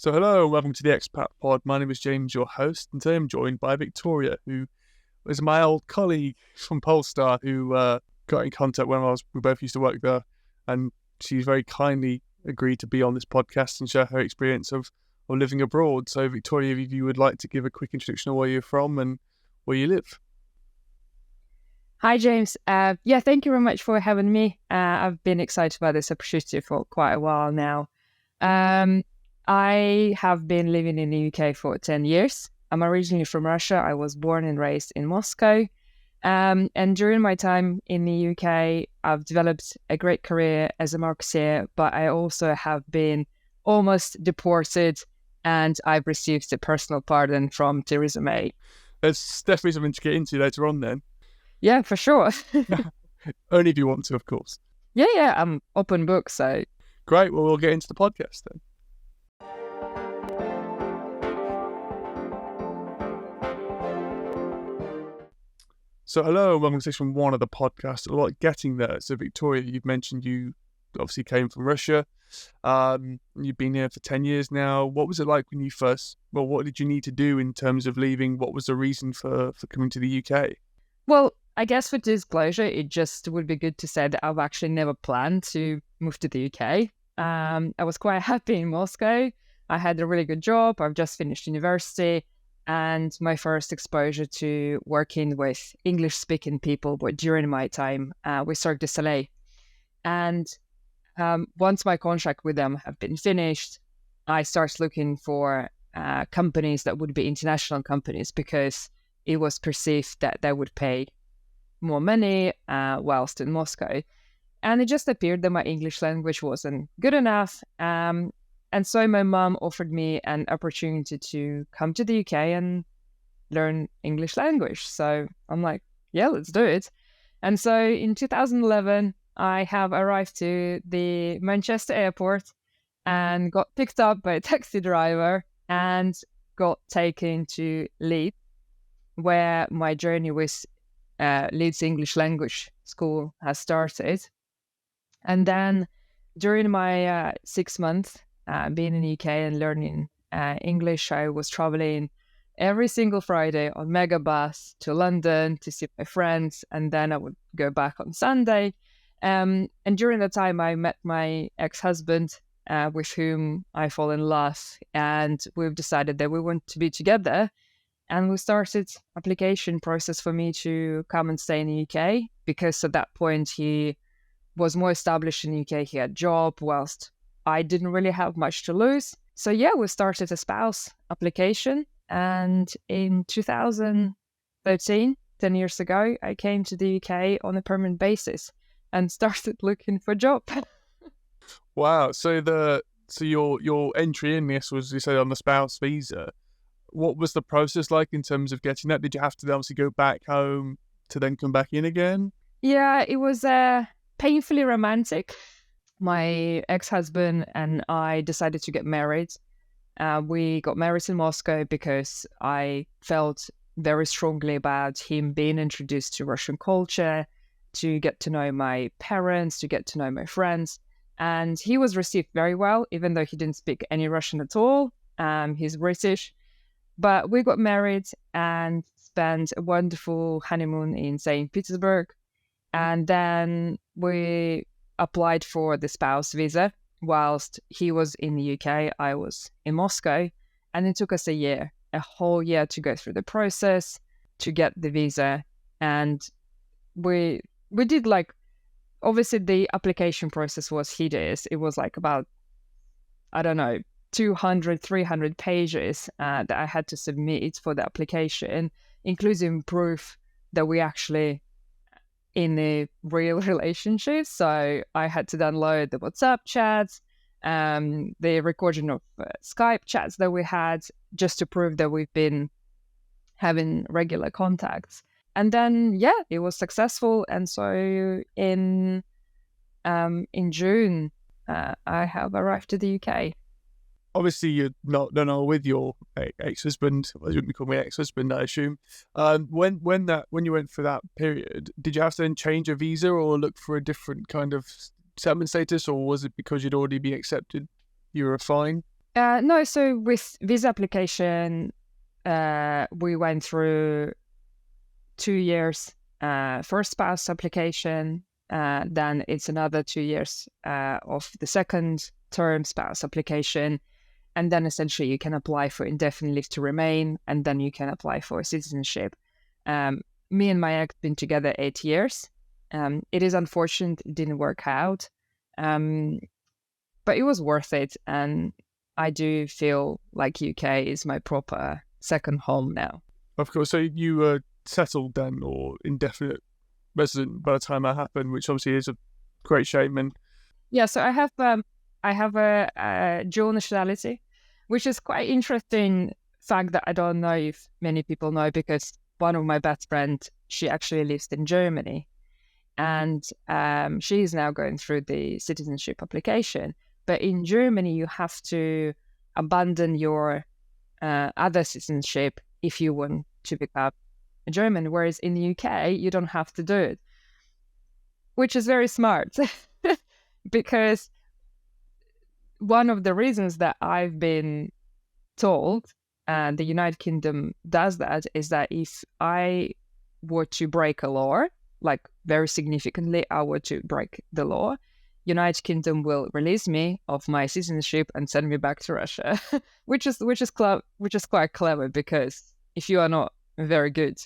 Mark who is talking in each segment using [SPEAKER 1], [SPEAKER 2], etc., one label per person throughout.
[SPEAKER 1] So hello and welcome to the Expat Pod. My name is James, your host, and today I'm joined by Victoria, who is my old colleague from Polestar, who got in contact when we both used to work there, and she's very kindly agreed to be on this podcast and share her experience of living abroad. So Victoria, if you would like to give a quick introduction of where you're from and where you live.
[SPEAKER 2] Hi, James. Thank you very much for having me. I've been excited about this opportunity for quite a while now. I have been living in the UK for 10 years. I'm originally from Russia. I was born and raised in Moscow. And during my time in the UK, I've developed a great career as a marketeer, but I also have been almost deported and I've received a personal pardon from Theresa May.
[SPEAKER 1] There's definitely something to get into later on then.
[SPEAKER 2] Yeah, for sure.
[SPEAKER 1] Only if you want to, of course.
[SPEAKER 2] Yeah, I'm open book, so.
[SPEAKER 1] Great, well, we'll get into the podcast then. So hello, and welcome to section 1 of the podcast. A lot getting there. So Victoria, you've mentioned you obviously came from Russia. You've been here for 10 years now. What was it like when you what did you need to do in terms of leaving? What was the reason for coming to the UK?
[SPEAKER 2] Well, I guess for disclosure, it just would be good to say that I've actually never planned to move to the UK. I was quite happy in Moscow. I had a really good job. I've just finished university. And my first exposure to working with English-speaking people was during my time with Cirque du Soleil. And once my contract with them have been finished, I started looking for companies that would be international companies because it was perceived that they would pay more money whilst in Moscow. And it just appeared that my English language wasn't good enough. And so my mom offered me an opportunity to come to the UK and learn English language. So I'm like, yeah, let's do it. And so in 2011, I have arrived to the Manchester airport and got picked up by a taxi driver and got taken to Leeds, where my journey with Leeds English Language School has started. And then during my 6 months being in the UK and learning English, I was traveling every single Friday on Megabus to London to see my friends, and then I would go back on Sunday. And during that time, I met my ex-husband, with whom I fall in love, and we've decided that we want to be together. And we started application process for me to come and stay in the UK, because at that point he was more established in the UK. He had a job, whilst I didn't really have much to lose. So yeah, we started a spouse application. And in 2013, 10 years ago, I came to the UK on a permanent basis and started looking for a job.
[SPEAKER 1] Wow. So your entry in this was, you said, on the spouse visa. What was the process like in terms of getting that? Did you have to obviously go back home to then come back in again?
[SPEAKER 2] Yeah, it was painfully romantic. My ex-husband and I decided to get married. We got married in Moscow because I felt very strongly about him being introduced to Russian culture, to get to know my parents, to get to know my friends. And he was received very well, even though he didn't speak any Russian at all. He's British. But we got married and spent a wonderful honeymoon in St. Petersburg. And then we applied for the spouse visa. Whilst he was in the UK, I was in Moscow. And it took us a whole year to go through the process, to get the visa. And we did obviously the application process was hideous. It was about, 200, 300 pages that I had to submit for the application, including proof that we actually in a real relationship. So I had to download the WhatsApp chats, the recording of Skype chats that we had, just to prove that we've been having regular contacts. And then, it was successful. And so in June, I have arrived to the UK.
[SPEAKER 1] Obviously, you're not with your ex-husband. Well, you wouldn't call me ex-husband, I assume. When you went for that period, did you have to then change a visa or look for a different kind of settlement status, or was it because you'd already been accepted, you were fine?
[SPEAKER 2] No, so with visa application, we went through 2 years for spouse application. Then it's another 2 years of the second term spouse application. And then essentially you can apply for indefinite leave to remain, and then you can apply for citizenship. Me and my ex been together 8 years. It is unfortunate it didn't work out, but it was worth it. And I do feel like UK is my proper second home now.
[SPEAKER 1] Of course. So you were settled then, or indefinite resident by the time that happened, which obviously is a great shame. And
[SPEAKER 2] yeah, so I have a dual nationality, which is quite interesting fact that I don't know if many people know, because one of my best friends, she actually lives in Germany, and she is now going through the citizenship application. But in Germany, you have to abandon your other citizenship if you want to become a German, whereas in the UK, you don't have to do it, which is very smart because one of the reasons that I've been told the United Kingdom does that is that if I were to break a law, like very significantly, I were to break the law, United Kingdom will release me of my citizenship and send me back to Russia, which is quite clever, because if you are not a very good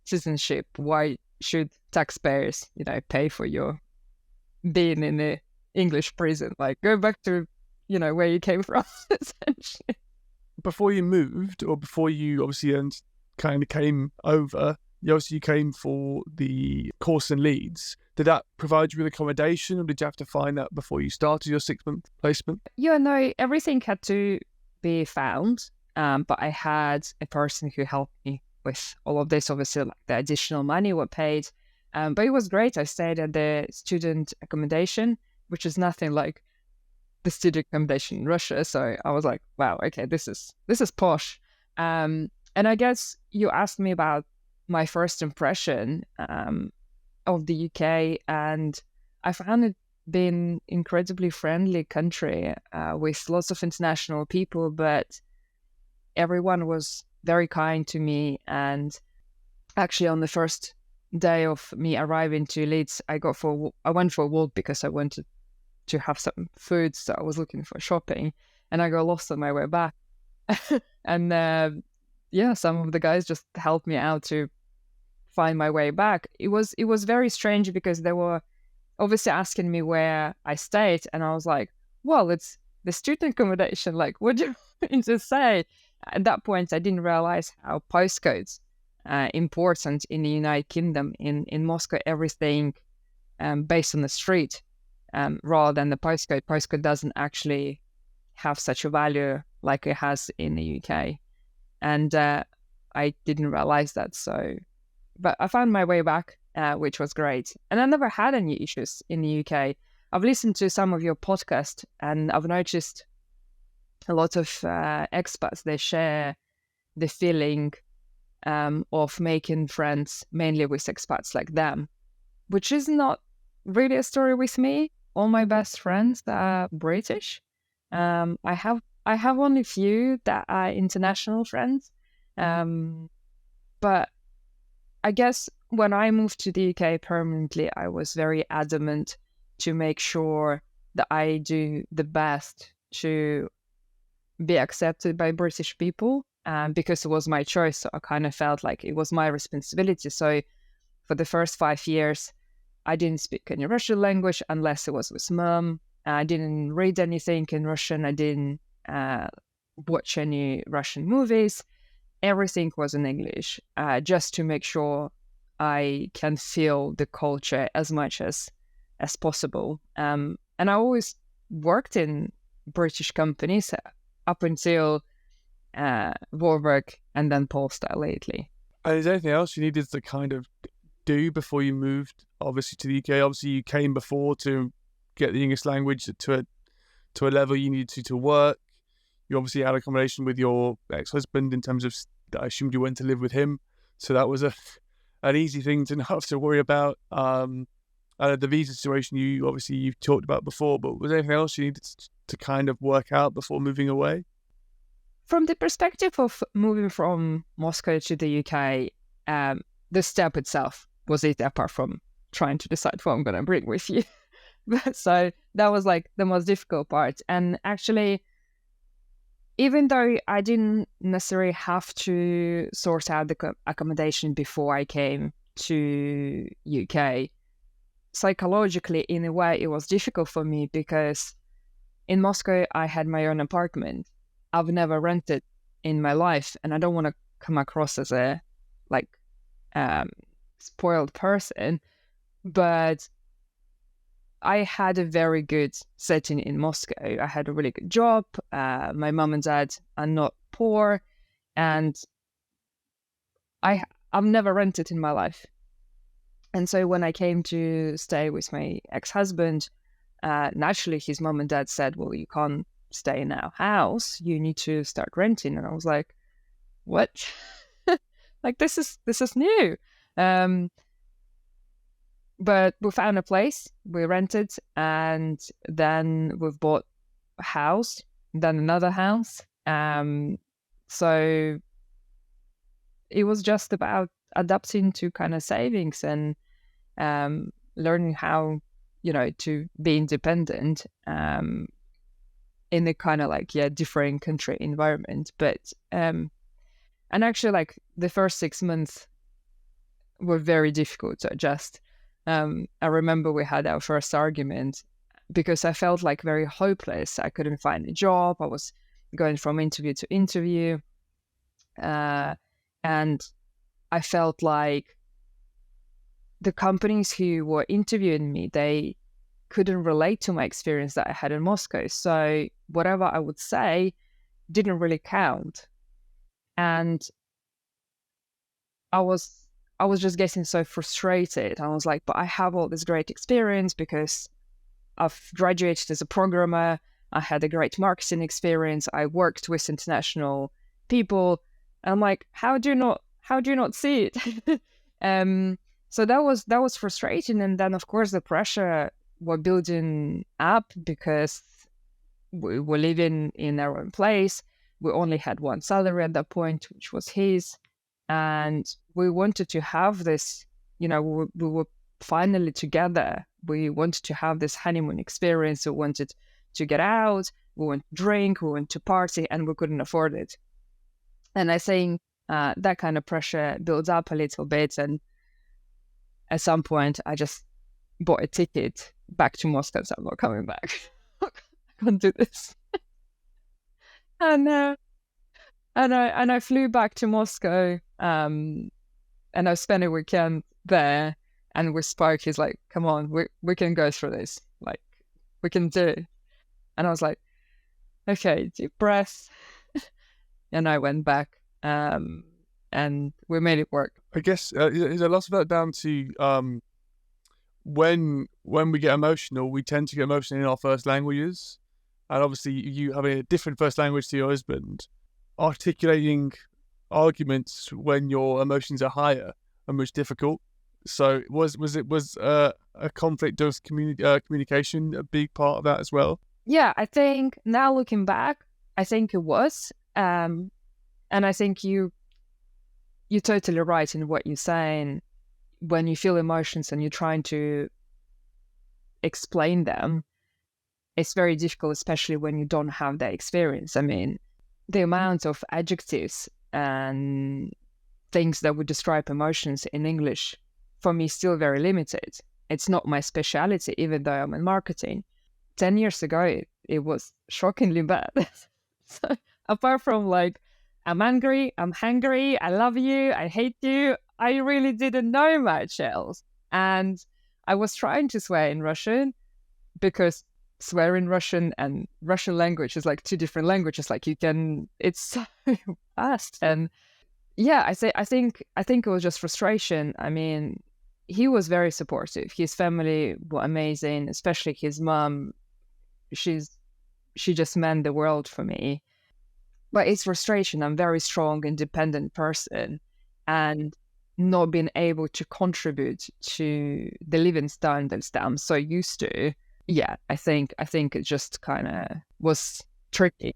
[SPEAKER 2] citizenship, why should taxpayers, pay for your being in the English prison? Like, go back to, where you came from, essentially.
[SPEAKER 1] before you moved, or before you obviously kind of came over, you came for the course in Leeds. Did that provide you with accommodation, or did you have to find that before you started your 6-month placement?
[SPEAKER 2] Yeah, no, everything had to be found. But I had a person who helped me with all of this. Obviously, like the additional money were paid. But it was great. I stayed at the student accommodation, which is nothing like the student accommodation in Russia. So I was like, wow, okay, this is posh. And I guess you asked me about my first impression of the UK, and I found it being incredibly friendly country with lots of international people, but everyone was very kind to me. And actually, on the first day of me arriving to Leeds, I went for a walk because I wanted to have some food, so I was looking for shopping, and I got lost on my way back. And some of the guys just helped me out to find my way back. It was very strange because they were obviously asking me where I stayed, and I was like, well, it's the student accommodation. Like, what do you mean to say? At that point, I didn't realize how postcodes important in the United Kingdom. In Moscow, everything based on the street rather than the postcode. Postcode doesn't actually have such a value like it has in the UK. And I didn't realize that. But I found my way back, which was great. And I never had any issues in the UK. I've listened to some of your podcasts, and I've noticed a lot of expats, they share the feeling of making friends mainly with expats like them, which is not really a story with me. All my best friends that are British. I have only few that are international friends. But I guess when I moved to the UK permanently, I was very adamant to make sure that I do the best to be accepted by British people, because it was my choice. So I kind of felt like it was my responsibility. So for the first 5 years, I didn't speak any Russian language unless it was with mom. I didn't read anything in Russian. I didn't watch any Russian movies. Everything was in English, just to make sure I can feel the culture as much as possible. And I always worked in British companies up until Warburg and then Polestar lately.
[SPEAKER 1] And is there anything else you needed to kind of do before you moved, obviously, to the UK? Obviously, you came before to get the English language to a level you needed to work. You obviously had accommodation with your ex-husband, in terms of, I assumed you went to live with him. So that was an easy thing to not have to worry about. The visa situation you've talked about before, but was there anything else you needed to kind of work out before moving away?
[SPEAKER 2] From the perspective of moving from Moscow to the UK, the step itself was easy, apart from trying to decide what I'm going to bring with you. So that was like the most difficult part. And actually, even though I didn't necessarily have to sort out the accommodation before I came to UK, psychologically, in a way, it was difficult for me because in Moscow, I had my own apartment. I've never rented in my life, and I don't want to come across as a spoiled person, but I had a very good setting in Moscow. I had a really good job. My mom and dad are not poor, and I've never rented in my life. And so when I came to stay with my ex-husband, naturally his mom and dad said, well, you can't stay in our house, you need to start renting. And I was like, what? Like, this is new. But we found a place, we rented, and then we've bought a house, then another house. So it was just about adapting to kind of savings and learning how, to be independent in a kind of different country environment. But and actually, like, the first 6 months were very difficult to adjust. I remember we had our first argument because I felt like very hopeless. I couldn't find a job. I was going from interview to interview, and I felt like the companies who were interviewing me, they couldn't relate to my experience that I had in Moscow. So whatever I would say didn't really count. And I was just getting so frustrated. I was like, but I have all this great experience because I've graduated as a programmer. I had a great marketing experience. I worked with international people. I'm like, how do you not see it? So that was frustrating. And then, of course, the pressure were building up because we were living in our own place. We only had one salary at that point, which was his. And we wanted to have this, we were finally together. We wanted to have this honeymoon experience. We wanted to get out. We wanted to drink. We wanted to party, and we couldn't afford it. And I think that kind of pressure builds up a little bit. And at some point, I just bought a ticket back to Moscow. So I'm not coming back. I can't do this. And I flew back to Moscow. And I spent a weekend there. And we spoke. He's like, "Come on, we can go through this. Like, we can do it." And I was like, "Okay, deep breath." And I went back. And we made it work.
[SPEAKER 1] I guess is a lot of that down to when we get emotional, we tend to get emotional in our first languages, and obviously you having a different first language to your husband, articulating arguments when your emotions are higher are much difficult. So was a conflict of communication a big part of that as well?
[SPEAKER 2] Yeah, I think now looking back, I think it was, and I think you're totally right in what you're saying. When you feel emotions and you're trying to explain them, it's very difficult, especially when you don't have that experience. I mean, the amount of adjectives and things that would describe emotions in English, for me, is still very limited. It's not my speciality, even though I'm in marketing. 10 years ago, it was shockingly bad. So apart from like, I'm angry, I'm hungry, I love you, I hate you, I really didn't know much else. And I was trying to swear in Russian because swear in Russian and Russian language is like two different languages. Like it's so fast. And yeah, I think it was just frustration. I mean, he was very supportive. His family were amazing, especially his mom. She just meant the world for me. But it's frustration. I'm a very strong, independent person. And not being able to contribute to the living standards that I'm so used to. Yeah, I think it just kind of was tricky.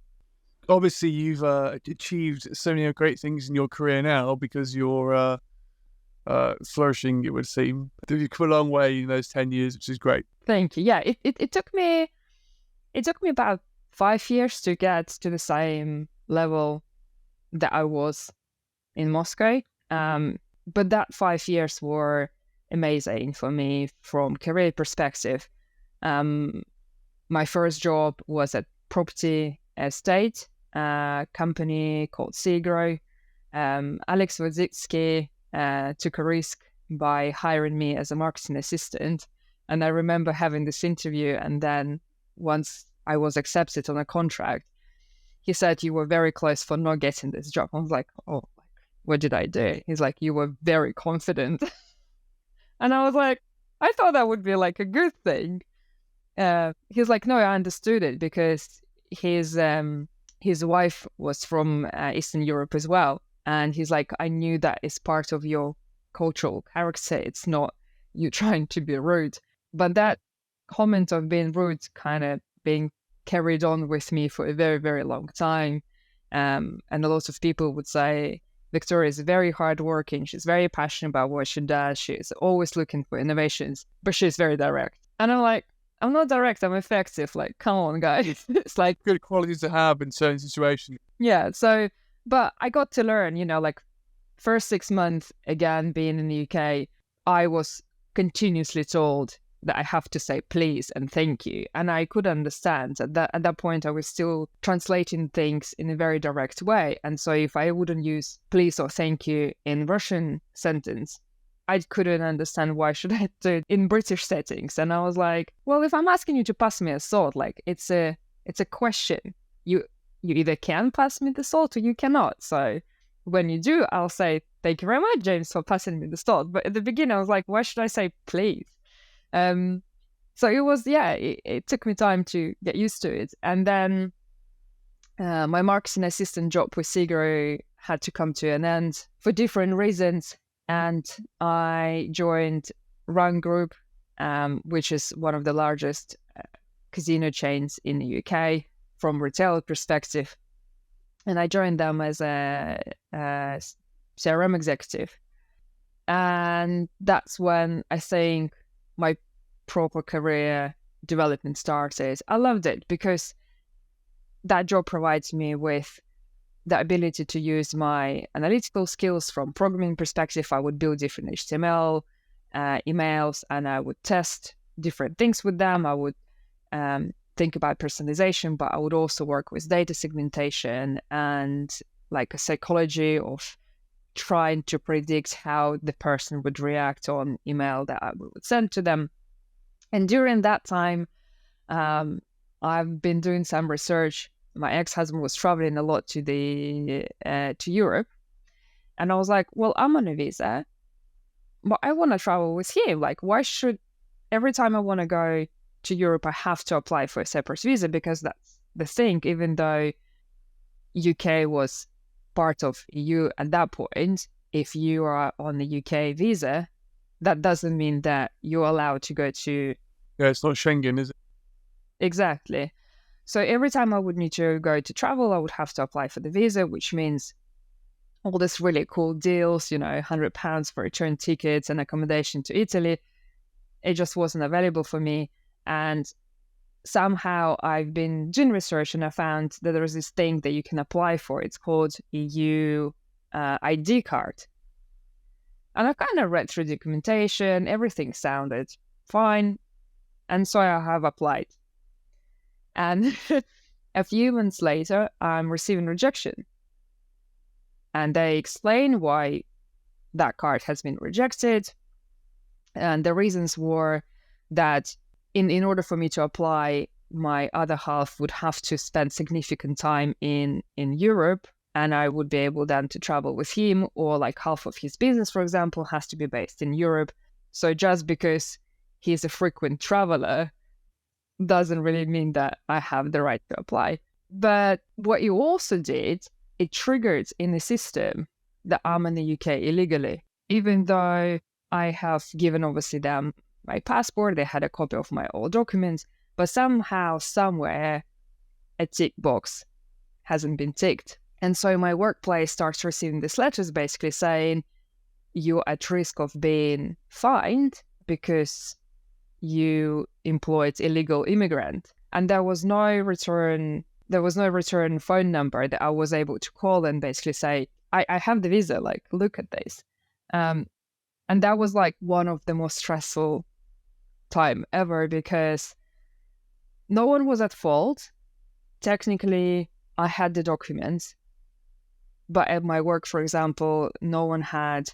[SPEAKER 1] Obviously, you've achieved so many great things in your career now because you're flourishing, it would seem. You've come a long way in those 10 years, which is great.
[SPEAKER 2] Thank you. Yeah, it took me about 5 years to get to the same level that I was in Moscow. But that 5 years were amazing for me from career perspective. My first job was at property estate, a company called Segro. Alex Wozicki took a risk by hiring me as a marketing assistant. And I remember having this interview, and then once I was accepted on a contract, he said, "You were very close for not getting this job." I was like, "Oh, what did I do?" He's like, "You were very confident." And I was like, I thought that would be like a good thing. He's like, "No, I understood it because his wife was from Eastern Europe as well." And he's like, "I knew that is part of your cultural character. It's not you trying to be rude." But that comment of being rude kind of being carried on with me for a very, very long time. And a lot of people would say, Victoria is very hardworking. She's very passionate about what she does. She's always looking for innovations, but she's very direct. And I'm like, I'm not direct, I'm effective. Like, come on, guys. It's like
[SPEAKER 1] good qualities to have in certain situations.
[SPEAKER 2] Yeah. So, but I got to learn, like first 6 months, again, being in the UK, I was continuously told that I have to say please and thank you. And I could understand at that point, I was still translating things in a very direct way. And so if I wouldn't use please or thank you in Russian sentence, I couldn't understand why should I do it in British settings. And I was like, well, if I'm asking you to pass me a salt, like it's a question. You either can pass me the salt or you cannot. So when you do, I'll say, thank you very much, James, for passing me the salt. But at the beginning, I was like, why should I say please? So it was, it took me time to get used to it. And then my marketing assistant job with Segro had to come to an end for different reasons. And I joined Run Group, which is one of the largest casino chains in the UK from retail perspective. And I joined them as a CRM executive. And that's when I think my proper career development started. I loved it because that job provides me with the ability to use my analytical skills from programming perspective. I would build different HTML emails, and I would test different things with them. I would think about personalization, but I would also work with data segmentation and like a psychology of trying to predict how the person would react on email that I would send to them. And during that time, I've been doing some research. My ex-husband was traveling a lot to Europe. And I was like, well, I'm on a visa, but I want to travel with him. Like, why should every time I want to go to Europe, I have to apply for a separate visa? Because that's the thing, even though UK was part of EU at that point, if you are on the UK visa, that doesn't mean that you're allowed to go to...
[SPEAKER 1] Yeah, it's not Schengen, is it?
[SPEAKER 2] Exactly. So every time I would need to go to travel, I would have to apply for the visa, which means all these really cool deals, £100 for return tickets and accommodation to Italy. It just wasn't available for me. And somehow I've been doing research and I found that there is this thing that you can apply for. It's called EU ID card. And I kind of read through the documentation. Everything sounded fine. And so I have applied. And a few months later, I'm receiving rejection. And they explain why that card has been rejected. And the reasons were that in order for me to apply, my other half would have to spend significant time in Europe, and I would be able then to travel with him, or like half of his business, for example, has to be based in Europe. So just because he's a frequent traveler doesn't really mean that I have the right to apply. But what you also did, it triggered in the system that I'm in the UK illegally. even though I have given obviously them my passport, they had a copy of my old documents, but somehow, somewhere, a tick box hasn't been ticked. And so my workplace starts receiving these letters basically saying, you're at risk of being fined because you employed illegal immigrant. And there was no return phone number that I was able to call and basically say, I have the visa, like, look at this. And that was like one of the most stressful time ever because no one was at fault. Technically, I had the documents, but at my work, for example, no one had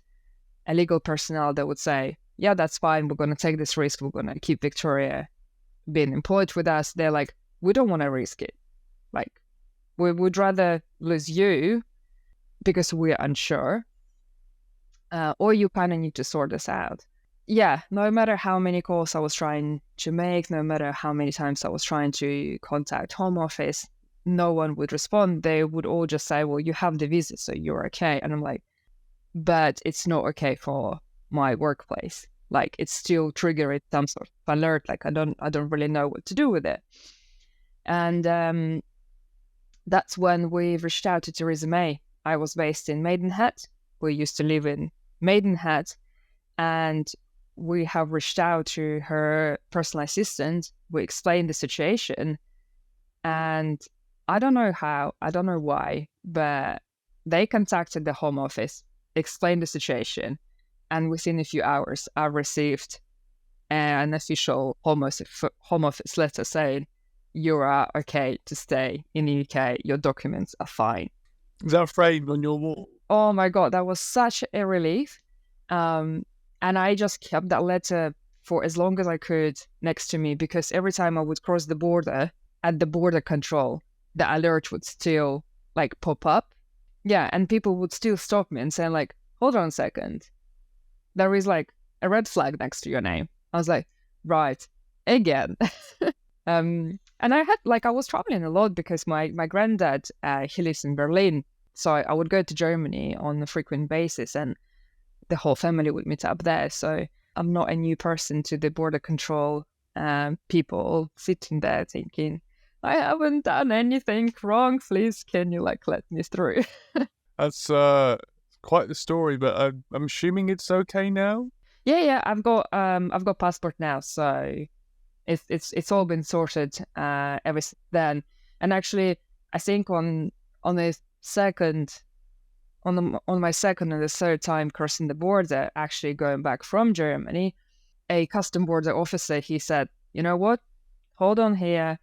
[SPEAKER 2] a legal personnel that would say, yeah, that's fine, we're going to take this risk, we're going to keep Victoria being employed with us. They're like, we don't want to risk it. Like, we would rather lose you because we're unsure, or you kind of need to sort this out. Yeah, no matter how many calls I was trying to make, no matter how many times I was trying to contact Home Office, no one would respond. They would all just say, well, you have the visa, so you're okay. And I'm like, but it's not okay for my workplace. Like, it's still triggering some sort of alert. Like, I don't really know what to do with it. And that's when we reached out to Theresa May. I was based in Maidenhead. We used to live in Maidenhead, and we have reached out to her personal assistant. We explained the situation, and I don't know how, I don't know why, but they contacted the Home Office, explained the situation, and within a few hours, I received an official Home Office letter saying, you are okay to stay in the UK, your documents are fine.
[SPEAKER 1] Is that framed on your wall?
[SPEAKER 2] Oh my God, that was such a relief. And I just kept that letter for as long as I could next to me, because every time I would cross the border, at the border control, the alert would still like pop up. Yeah, and people would still stop me and say like, hold on a second. There is like a red flag next to your name. I was like, right, again. And I was traveling a lot because my granddad, he lives in Berlin. So I would go to Germany on a frequent basis and the whole family would meet up there. So I'm not a new person to the border control people sitting there thinking, I haven't done anything wrong. Please, can you like let me through?
[SPEAKER 1] That's quite the story, but I'm assuming it's okay now.
[SPEAKER 2] Yeah, I've got passport now, so it's all been sorted ever since then. And actually, I think on my second and the third time crossing the border, actually going back from Germany, a custom border officer, he said, you know what, hold on here,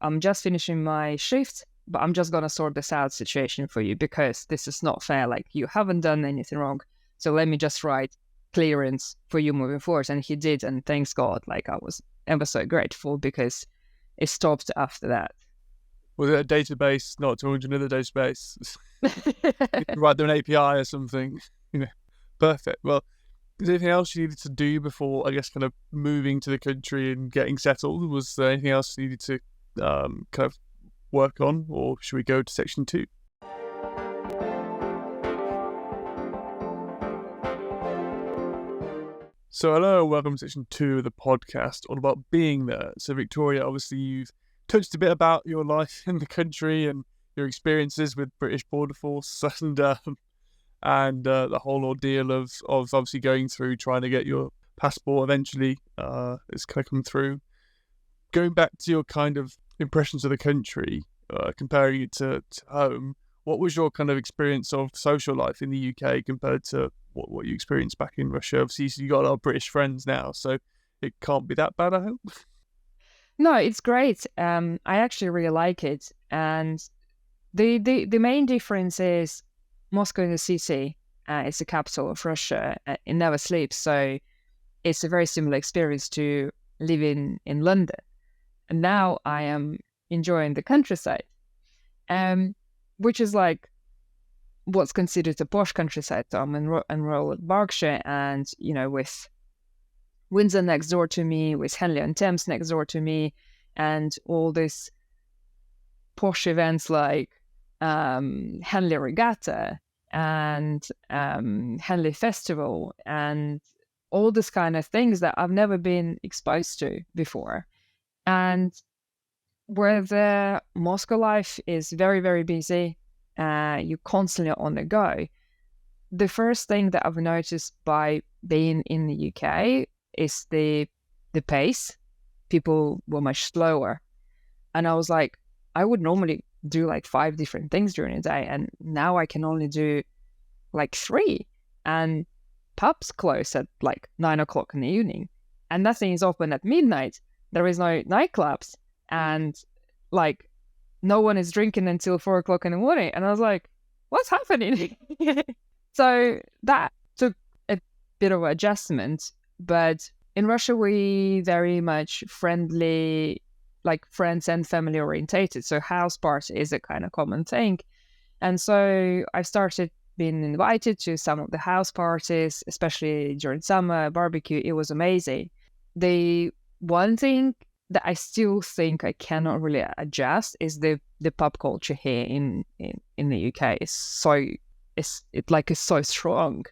[SPEAKER 2] I'm just finishing my shift, but I'm just gonna sort this out situation for you because this is not fair. Like, you haven't done anything wrong, so let me just write clearance for you moving forward. And he did, and thanks God, like I was ever so grateful because it stopped after that.
[SPEAKER 1] Was it a database not to another database? Write there an API or something. Perfect. Well, is there anything else you needed to do before, I guess, kind of moving to the country and getting settled? Was there anything else you needed to kind of work on, or should we go to section 2? So hello, welcome to section 2 of the podcast, all about being there. So Victoria, obviously you've touched a bit about your life in the country and your experiences with British Border Force and the whole ordeal of obviously going through trying to get your passport eventually. It's kind of come through. Going back to your kind of impressions of the country, comparing it to home, what was your kind of experience of social life in the UK compared to what you experienced back in Russia? Obviously, you got a lot of British friends now, so it can't be that bad, I hope.
[SPEAKER 2] No, it's great. I actually really like it. And the main difference is Moscow in the city. It's the capital of Russia. It never sleeps. So it's a very similar experience to living in London. And now I am enjoying the countryside, which is like what's considered a posh countryside. So I'm in rural Berkshire, and with Windsor next door to me, with Henley-on-Thames next door to me, and all these posh events like Henley Regatta and Henley Festival and all this kind of things that I've never been exposed to before. And where the Moscow life is very, very busy, you're constantly on the go. The first thing that I've noticed by being in the UK is the pace. People were much slower. And I was like, I would normally do like 5 different things during the day, and now I can only do like 3. And pubs close at like 9 o'clock in the evening, and nothing is open at midnight. There is no nightclubs, and like no one is drinking until 4 o'clock in the morning. And I was like, what's happening? So that took a bit of adjustment. But in Russia, we very much friendly, like friends and family orientated. So house party is a kind of common thing. And so I started being invited to some of the house parties, especially during summer barbecue. It was amazing. The one thing that I still think I cannot really adjust is the pub culture here in the UK. It's so strong.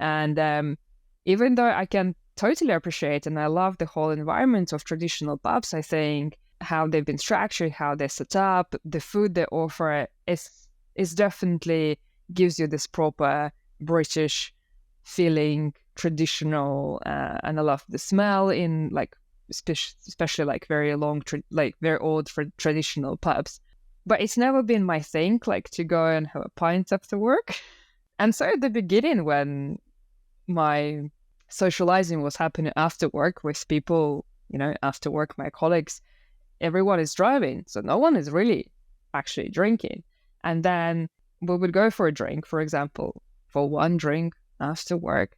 [SPEAKER 2] And even though I can totally appreciate and I love the whole environment of traditional pubs, I think how they've been structured, how they're set up, the food they offer is definitely gives you this proper British feeling, traditional, and I love the smell in like especially like very long, very old traditional pubs. But it's never been my thing, like to go and have a pint after work. And so at the beginning, when my socializing was happening after work with people, after work, my colleagues, everyone is driving, so no one is really actually drinking. And then we would go for a drink, for example, for one drink after work,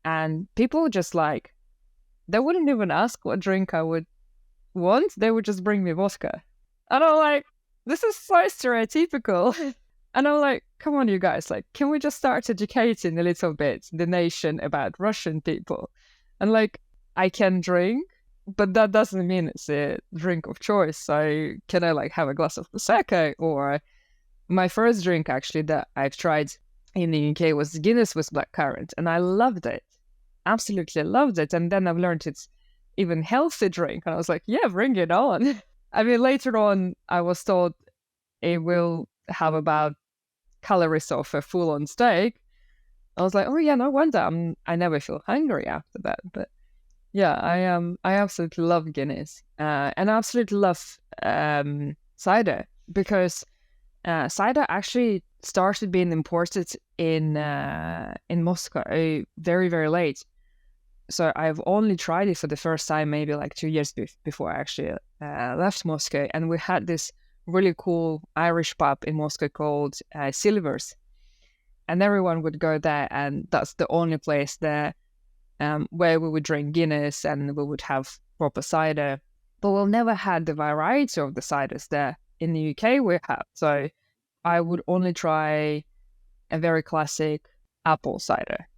[SPEAKER 2] and people just like, they wouldn't even ask what drink I would want. They would just bring me vodka. And I'm like, this is so stereotypical. And I'm like, come on, you guys, like, can we just start educating a little bit the nation about Russian people? And like, I can drink, but that doesn't mean it's a drink of choice. So can I like have a glass of Prosecco? Or my first drink actually that I've tried in the UK was Guinness with blackcurrant, and I loved it. Absolutely loved it. And then I've learned it's even healthy drink. And I was like, yeah, bring it on. I mean, later on, I was told it will have about calories of a full-on steak. I was like, oh yeah, no wonder I never feel hungry after that. But yeah, I absolutely love Guinness, and I absolutely love cider, because cider actually started being imported in Moscow very, very late. So I've only tried it for the first time maybe like 2 years before I actually left Moscow. And we had this really cool Irish pub in Moscow called Silver's. And everyone would go there, and that's the only place there where we would drink Guinness and we would have proper cider. But we've never had the variety of the ciders there. In the UK we have. So I would only try a very classic apple cider.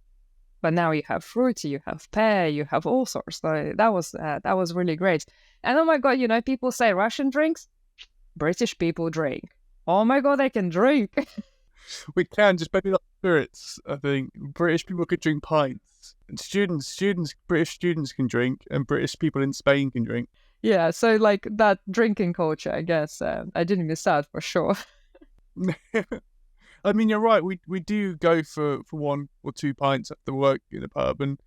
[SPEAKER 2] But now you have fruity, you have pear, you have all sorts. So that was really great. And oh my God, people say Russian drinks, British people drink. Oh my God, they can drink.
[SPEAKER 1] We can, just maybe not spirits. I think British people could drink pints. And British students can drink, and British people in Spain can drink.
[SPEAKER 2] Yeah, so like that drinking culture, I guess, I didn't miss out for sure.
[SPEAKER 1] I mean, you're right. We do go for 1 or 2 pints after work in a pub, and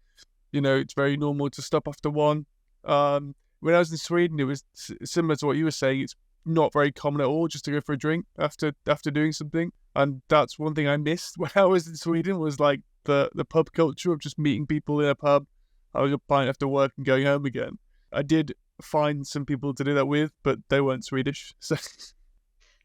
[SPEAKER 1] it's very normal to stop after one. When I was in Sweden, it was similar to what you were saying. It's not very common at all just to go for a drink after doing something, and that's one thing I missed when I was in Sweden, was like the pub culture of just meeting people in a pub, having a pint after work, and going home again. I did find some people to do that with, but they weren't Swedish. So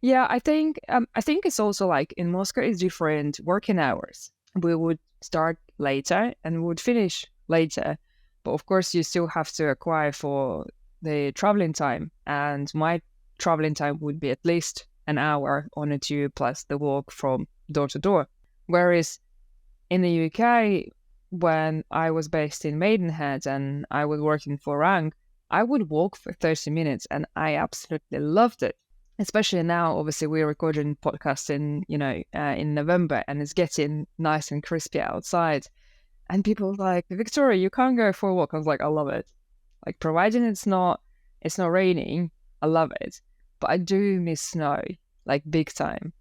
[SPEAKER 2] yeah, I think it's also like in Moscow it's different working hours. We would start later and we would finish later, but of course you still have to acquire for the traveling time, and my traveling time would be at least an hour on a tube plus the walk from door to door. Whereas in the UK, when I was based in Maidenhead and I was working for Rank, I would walk for 30 minutes and I absolutely loved it. especially now, obviously we're recording podcasts in November, and it's getting nice and crispy outside. And people are like, Victoria, you can't go for a walk. I was like, I love it. Like, providing it's not raining, I love it. But I do miss snow, like big time.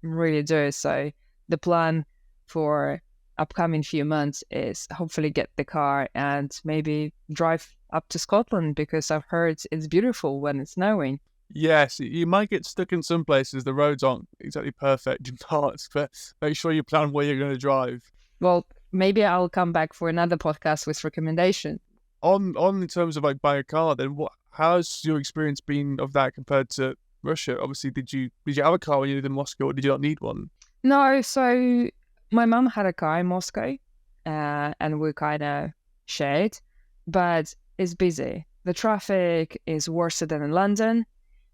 [SPEAKER 2] Really do. So the plan for upcoming few months is hopefully get the car and maybe drive up to Scotland, because I've heard it's beautiful when it's snowing.
[SPEAKER 1] Yes, you might get stuck in some places. The roads aren't exactly perfect in parts, but make sure you plan where you're going to drive.
[SPEAKER 2] Well, maybe I'll come back for another podcast with recommendation.
[SPEAKER 1] On in terms of like buying a car, then how's your experience been of that compared to Russia? Obviously, did you have a car when you lived in Moscow, or did you not need one?
[SPEAKER 2] No, so my mum had a car in Moscow, and we kind of shared, but it's busy. The traffic is worse than in London,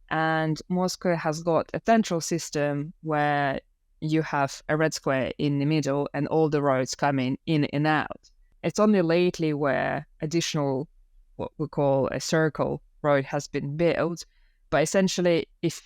[SPEAKER 2] and Moscow has got a central system where you have a red square in the middle and all the roads coming in and out. It's only lately where additional, what we call a circle road, has been built. But essentially, if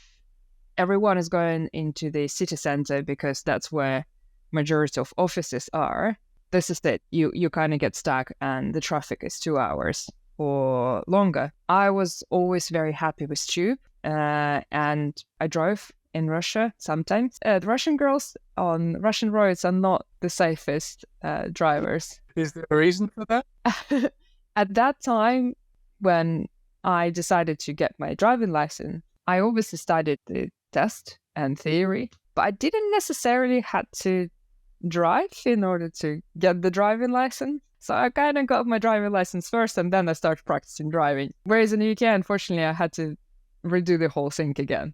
[SPEAKER 2] everyone is going into the city center, because that's where majority of offices are, this is it. You kind of get stuck, and the traffic is 2 hours or longer. I was always very happy with tube, and I drove in Russia sometimes. The Russian girls on Russian roads are not the safest drivers.
[SPEAKER 1] Is there a reason for that?
[SPEAKER 2] At that time, when I decided to get my driving license, I obviously studied the test and theory, but I didn't necessarily had to drive in order to get the driving license. So I kind of got my driving license first, and then I started practicing driving. Whereas in the UK, unfortunately, I had to redo the whole thing again.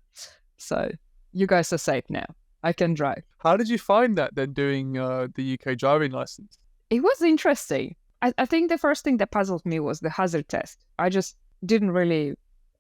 [SPEAKER 2] So you guys are safe now. I can drive.
[SPEAKER 1] How did you find that then, doing the UK driving license?
[SPEAKER 2] It was interesting. I think the first thing that puzzled me was the hazard test. I just didn't really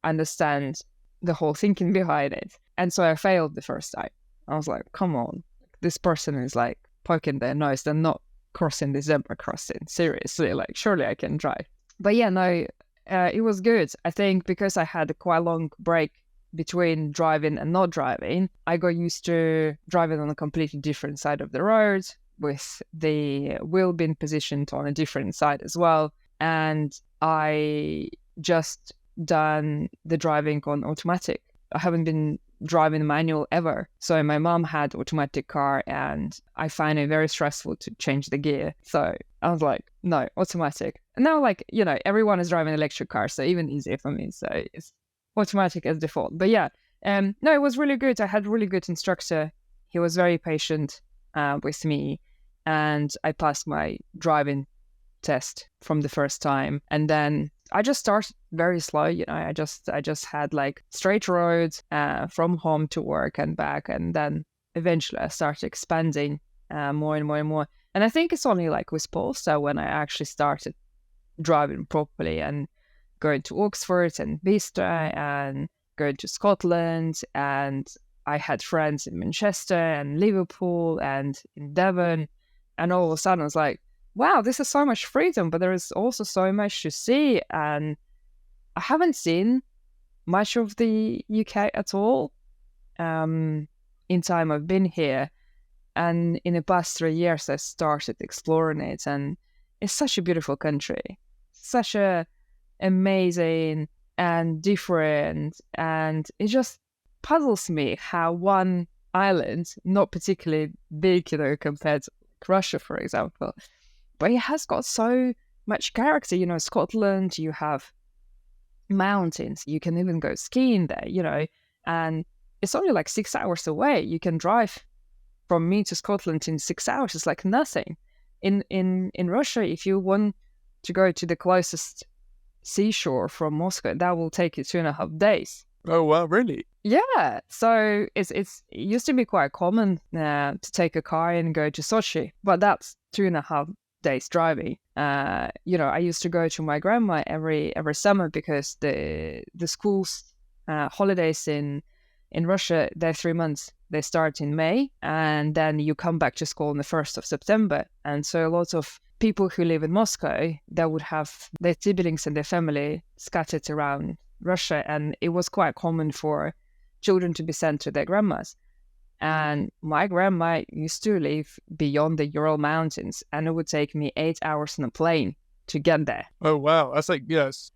[SPEAKER 2] understand the whole thinking behind it. And so I failed the first time. I was like, come on, this person is like poking their nose. They're not crossing the zebra crossing. Seriously, like, surely I can drive. But yeah, no, it was good. I think because I had a quite long break between driving and not driving, I got used to driving on a completely different side of the road, with the wheel being positioned on a different side as well. And I just done the driving on automatic. I haven't been driving manual ever. So my mom had automatic car, and I find it very stressful to change the gear. So I was like, no, automatic. And now, like, everyone is driving electric cars, so even easier for me. So it's automatic as default. But yeah, no, it was really good. I had a really good instructor. He was very patient with me, and I passed my driving test from the first time. And then I just started very slow. I just had like straight roads from home to work and back, and then eventually I started expanding more and more and more. And I think it's only like with Polestar when I actually started driving properly and going to Oxford and Bicester and going to Scotland, and I had friends in Manchester and Liverpool and in Devon, and all of a sudden I was like, wow, this is so much freedom, but there is also so much to see. And I haven't seen much of the UK at all in time I've been here. And in the past 3 years, I started exploring it. And it's such a beautiful country, such a amazing and different. And it just puzzles me how one island, not particularly big, compared to Russia, for example, but it has got so much character. Scotland, you have mountains, you can even go skiing there, and it's only like 6 hours away. You can drive from me to Scotland in 6 hours. It's like nothing. In Russia, if you want to go to the closest seashore from Moscow, that will take you 2.5 days.
[SPEAKER 1] Oh, wow, really?
[SPEAKER 2] Yeah. So it used to be quite common to take a car and go to Sochi, but that's 2.5 days driving. I used to go to my grandma every summer, because the schools holidays in Russia, they're 3 months. They start in May, and then you come back to school on the 1st of September. And so a lot of people who live in Moscow, they would have their siblings and their family scattered around Russia, and it was quite common for children to be sent to their grandmas. And my grandma used to live beyond the Ural Mountains, and it would take me 8 hours on a plane to get there.
[SPEAKER 1] Oh, wow. That's like,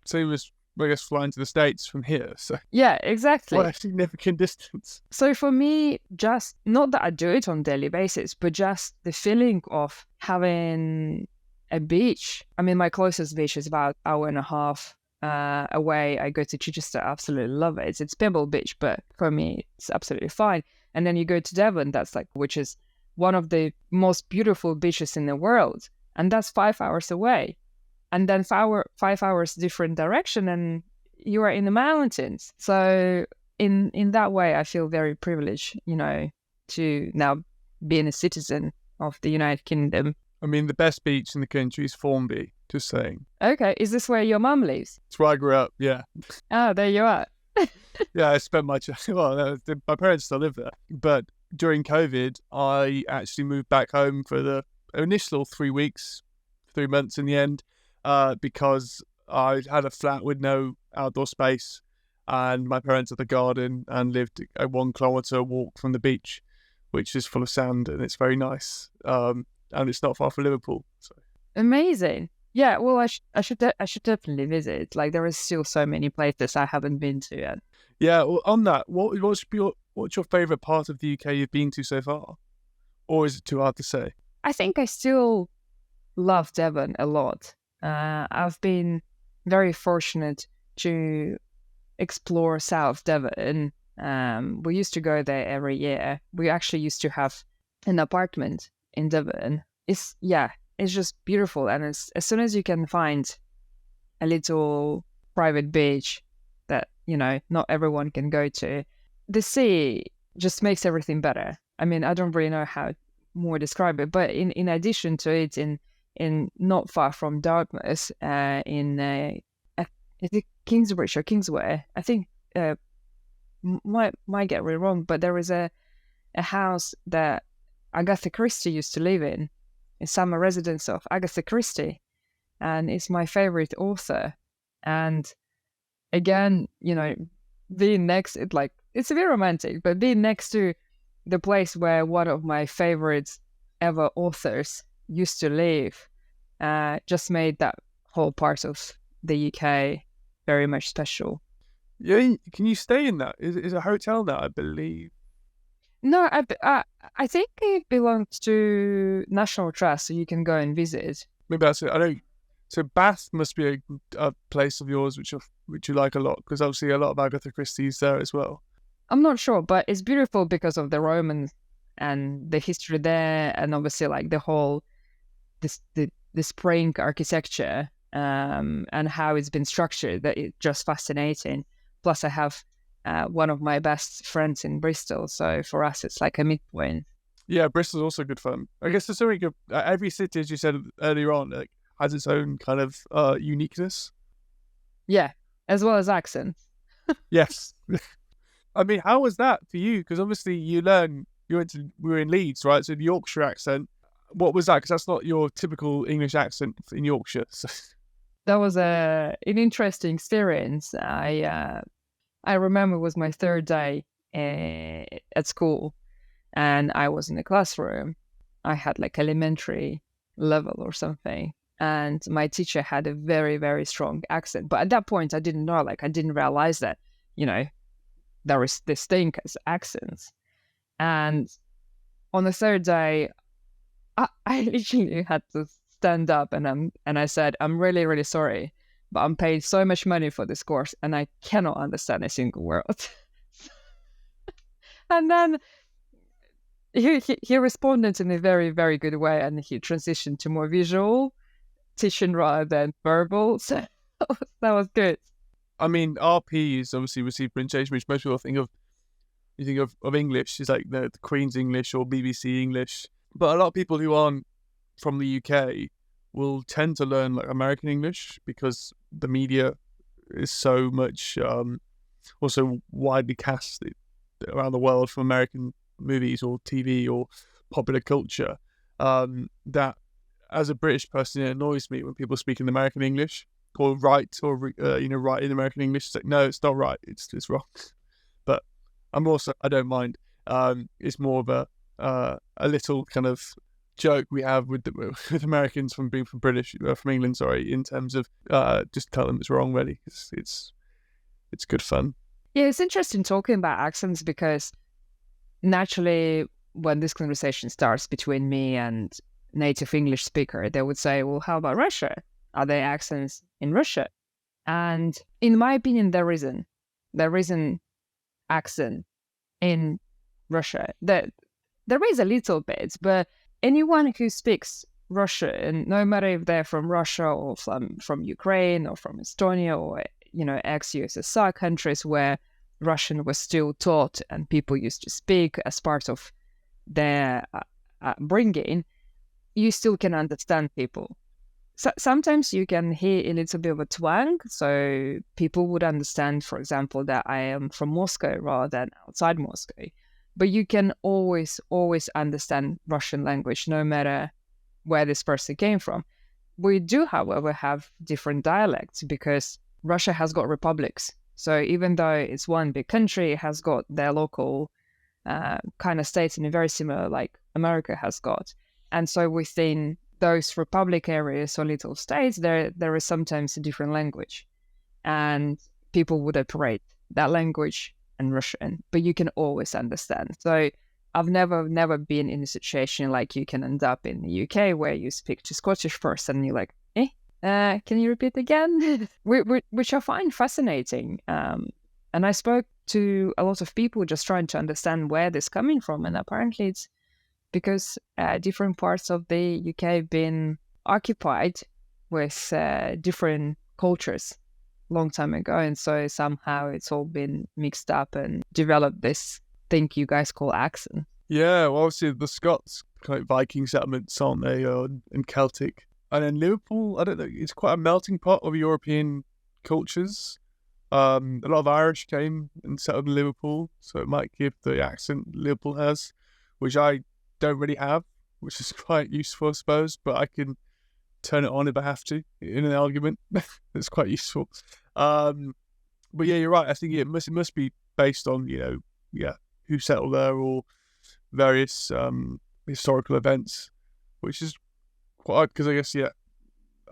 [SPEAKER 1] same as, I guess, flying to the States from here. So,
[SPEAKER 2] Yeah, exactly.
[SPEAKER 1] what a significant distance.
[SPEAKER 2] So for me, just not that I do it on a daily basis, but just the feeling of having a beach. I mean, my closest beach is about an hour and a half away. I go to Chichester, absolutely love it. It's Pebble Beach, but for me, it's absolutely fine. And then you go to Devon, which is one of the most beautiful beaches in the world. And that's 5 hours away. And then 5 hours different direction, and you are in the mountains. So in that way, I feel very privileged, to now being a citizen of the United Kingdom.
[SPEAKER 1] I mean, the best beach in the country is Formby, just saying.
[SPEAKER 2] Okay, is this where your mum lives?
[SPEAKER 1] It's where I grew up, yeah.
[SPEAKER 2] Oh, there you are.
[SPEAKER 1] Yeah, I spent my parents still live there. But during COVID, I actually moved back home for the initial 3 months in the end, because I had a flat with no outdoor space, and my parents had a garden and lived a 1 kilometre walk from the beach, which is full of sand, and it's very nice. And it's not far from Liverpool. So.
[SPEAKER 2] Amazing. Yeah, well, I should definitely visit. Like, there is still so many places I haven't been to yet.
[SPEAKER 1] Yeah, well, on that, what's your favourite part of the UK you've been to so far? Or is it too hard to say?
[SPEAKER 2] I think I still love Devon a lot. I've been very fortunate to explore South Devon. We used to go there every year. We actually used to have an apartment in Devon. It's just beautiful. And as soon as you can find a little private beach that, not everyone can go to, the sea just makes everything better. I mean, I don't really know how more describe it, but in addition to it, in not far from Dartmouth, is it Kingsbridge or Kingsway? I think might get it wrong, but there is a house that Agatha Christie used to live in. It's summer residence of Agatha Christie, and it's my favorite author. And again, being next, it's a bit romantic, but being next to the place where one of my favorite ever authors used to live, just made that whole part of the UK very much special.
[SPEAKER 1] Yeah, can you stay in that? Is a hotel now, I believe?
[SPEAKER 2] No, I think it belongs to National Trust, so you can go and visit.
[SPEAKER 1] Maybe that's it. I don't. So Bath must be a place of yours which you like a lot, because obviously a lot of Agatha Christie's there as well.
[SPEAKER 2] I'm not sure, but it's beautiful because of the Romans and the history there, and obviously like the whole the spring architecture, and how it's been structured. That it's just fascinating. Plus, I have one of my best friends in Bristol, so for us it's like a midpoint.
[SPEAKER 1] Yeah, Bristol's also good fun. I guess there's something good. Every city, as you said earlier on, has its own kind of uniqueness.
[SPEAKER 2] Yeah, as well as accents.
[SPEAKER 1] Yes. I mean, how was that for you? Because obviously we were in Leeds, right? So the Yorkshire accent, what was that? Because that's not your typical English accent in Yorkshire. So.
[SPEAKER 2] That was an interesting experience. I remember it was my third day at school, and I was in the classroom. I had like elementary level or something, and my teacher had a very, very strong accent. But at that point, I didn't know, I didn't realize that, there is distinct accents. And on the third day, I literally had to stand up and I said, I'm really, really sorry, but I'm paid so much money for this course and I cannot understand a single word. And then he responded in a very, very good way, and he transitioned to more visual teaching rather than verbal. So that was good.
[SPEAKER 1] I mean, RP is obviously received pronunciation, which most people think of. You think of English is like the Queen's English or BBC English, but a lot of people who aren't from the UK will tend to learn like American English because the media is so much also widely cast around the world from American movies or TV or popular culture, that as a British person, it annoys me when people speak in American English or write in American English. It's like, no, it's not right. It's wrong. But I don't mind. It's more of a little kind of joke we have with Americans from being from England, sorry, in terms of just tell them it's wrong. Really, it's good fun.
[SPEAKER 2] Yeah, it's interesting talking about accents because naturally, when this conversation starts between me and native English speaker, they would say, "Well, how about Russia? Are there accents in Russia?" And in my opinion, there isn't. There isn't accent in Russia. There is a little bit, but anyone who speaks Russian, no matter if they're from Russia or from Ukraine or from Estonia or ex-USSR countries where Russian was still taught and people used to speak as part of their bringing, you still can understand people. So sometimes you can hear a little bit of a twang, so people would understand, for example, that I am from Moscow rather than outside Moscow. But you can always understand Russian language, no matter where this person came from. We do, however, have different dialects because Russia has got republics. So even though it's one big country, it has got their local kind of states in a very similar, like America has got. And so within those republic areas or little states, there is sometimes a different language. And people would operate that language and Russian, but you can always understand. So I've never been in a situation like you can end up in the UK where you speak to Scottish person and you're like, can you repeat again? Which I find fascinating. And I spoke to a lot of people just trying to understand where this is coming from. And apparently it's because different parts of the UK have been occupied with different cultures long time ago. And so somehow it's all been mixed up and developed this thing you guys call accent.
[SPEAKER 1] Yeah, well, obviously the Scots, kind of Viking settlements, aren't they, and Celtic. And then Liverpool, I don't know, it's quite a melting pot of European cultures. A lot of Irish came and settled in Liverpool, so it might give the accent Liverpool has, which I don't really have, which is quite useful, I suppose, but I can turn it on if I have to in an argument. It's quite useful. But yeah, you're right. I think it must be based on, who settled there or various historical events, which is quite odd because I guess,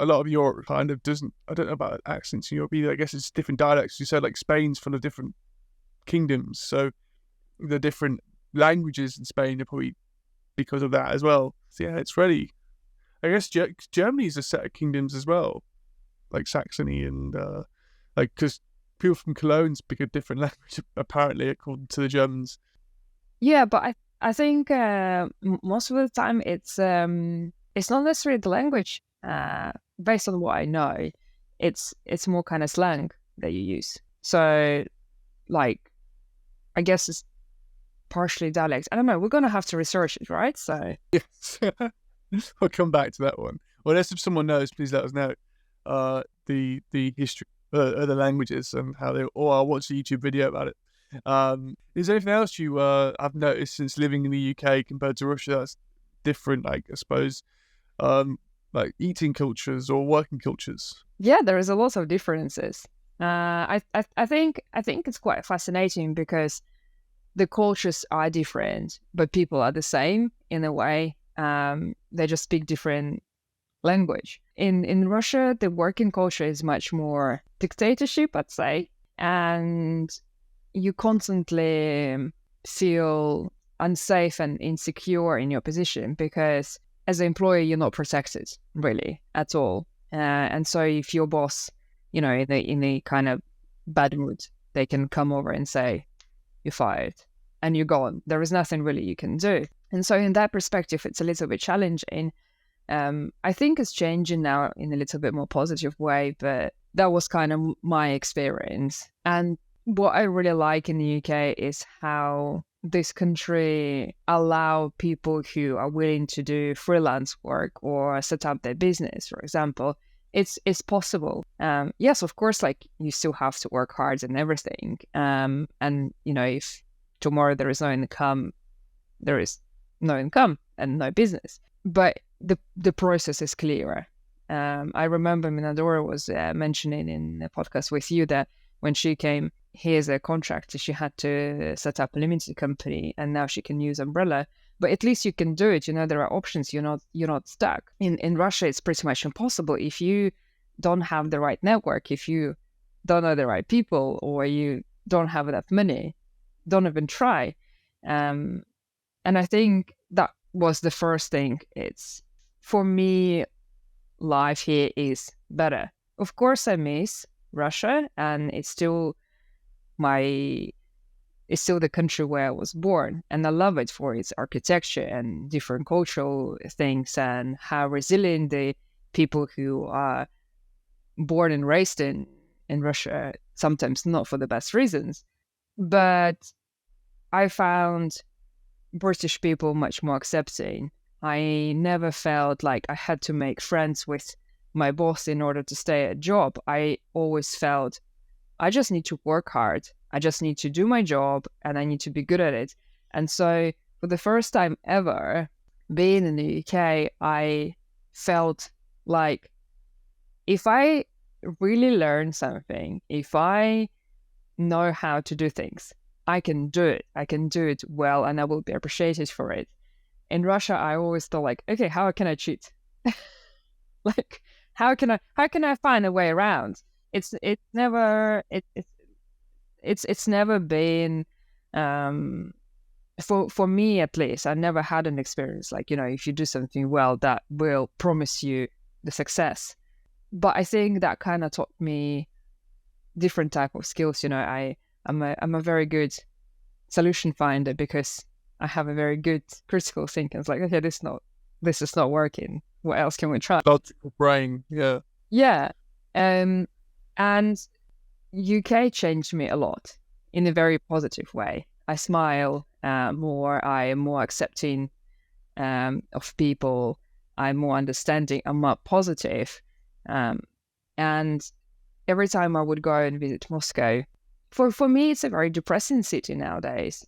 [SPEAKER 1] a lot of Europe kind of doesn't, I don't know about accents in Europe either. I guess it's different dialects. You said like Spain's full of different kingdoms, so the different languages in Spain are probably because of that as well. So yeah, it's really, I guess Germany's a set of kingdoms as well, like Saxony and because people from Cologne speak a different language apparently according to the Germans.
[SPEAKER 2] Yeah, but I think most of the time it's not necessarily the language. Based on what I know, it's more kind of slang that you use. So, like, I guess it's partially dialect. I don't know. We're gonna have to research it, right? So
[SPEAKER 1] yes, I'll come back to that one. Well, unless if someone knows, please let us know the history of the languages and how they. Or I'll watch a YouTube video about it. Is there anything else you have noticed since living in the UK compared to Russia that's different? Like, I suppose, like eating cultures or working cultures.
[SPEAKER 2] Yeah, there is a lot of differences. I think it's quite fascinating because the cultures are different, but people are the same in a way. They just speak different language. In Russia, the working culture is much more dictatorship, I'd say, and you constantly feel unsafe and insecure in your position because as an employer, you're not protected really at all. And so if your boss, in a kind of bad mood, they can come over and say, you're fired and you're gone. There is nothing really you can do. And so in that perspective, it's a little bit challenging. I think it's changing now in a little bit more positive way, but that was kind of my experience. And what I really like in the UK is how this country allow people who are willing to do freelance work or set up their business, for example. It's possible. Yes, of course, like you still have to work hard and everything. And if tomorrow there is no income, there is no income and no business. But the process is clearer. I remember Minadora was mentioning in the podcast with you that when she came here's a contractor. She had to set up a limited company, and now she can use umbrella. But at least you can do it. There are options. You're not stuck. In Russia, it's pretty much impossible if you don't have the right network, if you don't know the right people, or you don't have enough money. Don't even try. And I think that was the first thing. It's, for me, life here is better. Of course, I miss Russia, and it's still the country where I was born, and I love it for its architecture and different cultural things, and how resilient the people who are born and raised in Russia, sometimes not for the best reasons. But I found British people much more accepting. I never felt like I had to make friends with my boss in order to stay at a job. I always felt I just need to work hard. I just need to do my job, and I need to be good at it. And so for the first time ever, being in the UK, I felt like if I really learn something, if I know how to do things, I can do it. I can do it well, and I will be appreciated for it. In Russia, I always thought like, okay, how can I cheat? Like, how can I find a way around? It's never been for me, at least. I never had an experience like, if you do something well, that will promise you the success. But I think that kind of taught me different type of skills. I'm a very good solution finder because I have a very good critical thinking. It's like, okay, this is not working. What else can we try?
[SPEAKER 1] Logical brain, yeah.
[SPEAKER 2] Yeah. And UK changed me a lot in a very positive way. I smile more. I am more accepting of people. I'm more understanding. I'm more positive. And every time I would go and visit Moscow, for me, it's a very depressing city nowadays.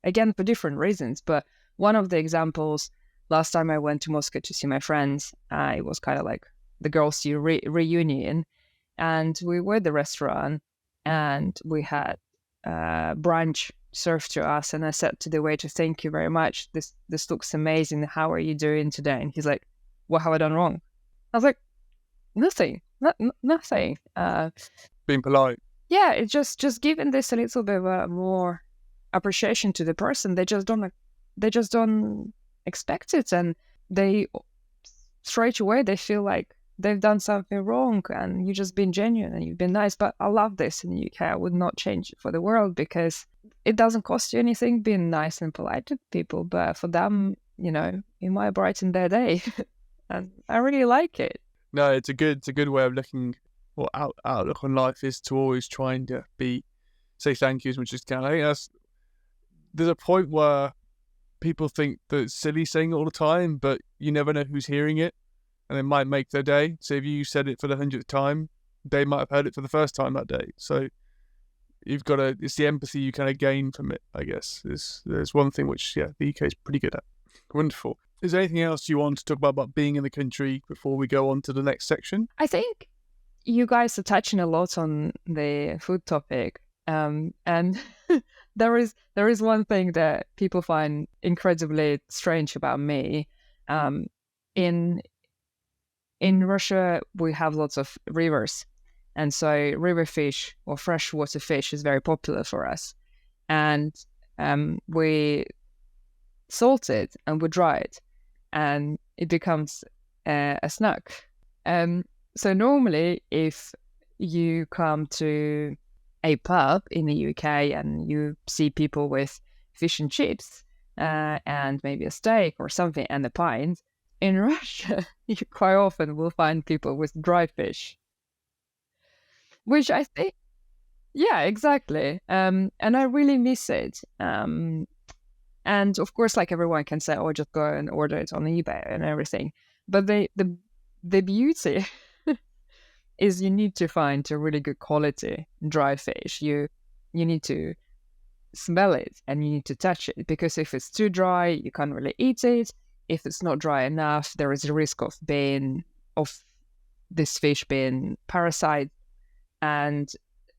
[SPEAKER 2] Again, for different reasons. But one of the examples, last time I went to Moscow to see my friends, it was kind of like the girls' reunion. And we were at the restaurant, and we had brunch served to us. And I said to the waiter, "Thank you very much. This looks amazing. How are you doing today?" And he's like, "What have I done wrong?" I was like, "Nothing. Nothing."
[SPEAKER 1] Being polite.
[SPEAKER 2] Yeah, it's just giving this a little bit of more appreciation to the person. They just don't expect it, and they straight away they feel like they've done something wrong, and you've just been genuine and you've been nice. But I love this in the UK. I would not change it for the world, because it doesn't cost you anything being nice and polite to people. But for them, it might brighten their day, and I really like it.
[SPEAKER 1] No, it's a good way of looking. Or outlook on life is to always trying to say thank you as much as you can. I think there's a point where people think that it's silly saying it all the time, but you never know who's hearing it, and it might make their day. So if you said it for the 100th time, they might have heard it for the first time that day. So it's the empathy you kind of gain from it, I guess. There's one thing which, the UK is pretty good at. Wonderful. Is there anything else you want to talk about being in the country before we go on to the next section?
[SPEAKER 2] I think you guys are touching a lot on the food topic, and there is one thing that people find incredibly strange about me. In Russia, we have lots of rivers, and so river fish or freshwater fish is very popular for us, and we salt it and we dry it, and it becomes a snack. So normally, if you come to a pub in the UK and you see people with fish and chips and maybe a steak or something and a pint, in Russia, you quite often will find people with dry fish, which I think, yeah, exactly. And I really miss it. And of course, like everyone can say, "Oh, just go and order it on eBay and everything." But the beauty is you need to find a really good quality dry fish. You need to smell it and you need to touch it, because if it's too dry, you can't really eat it. If it's not dry enough, there is a risk of this fish being parasite. And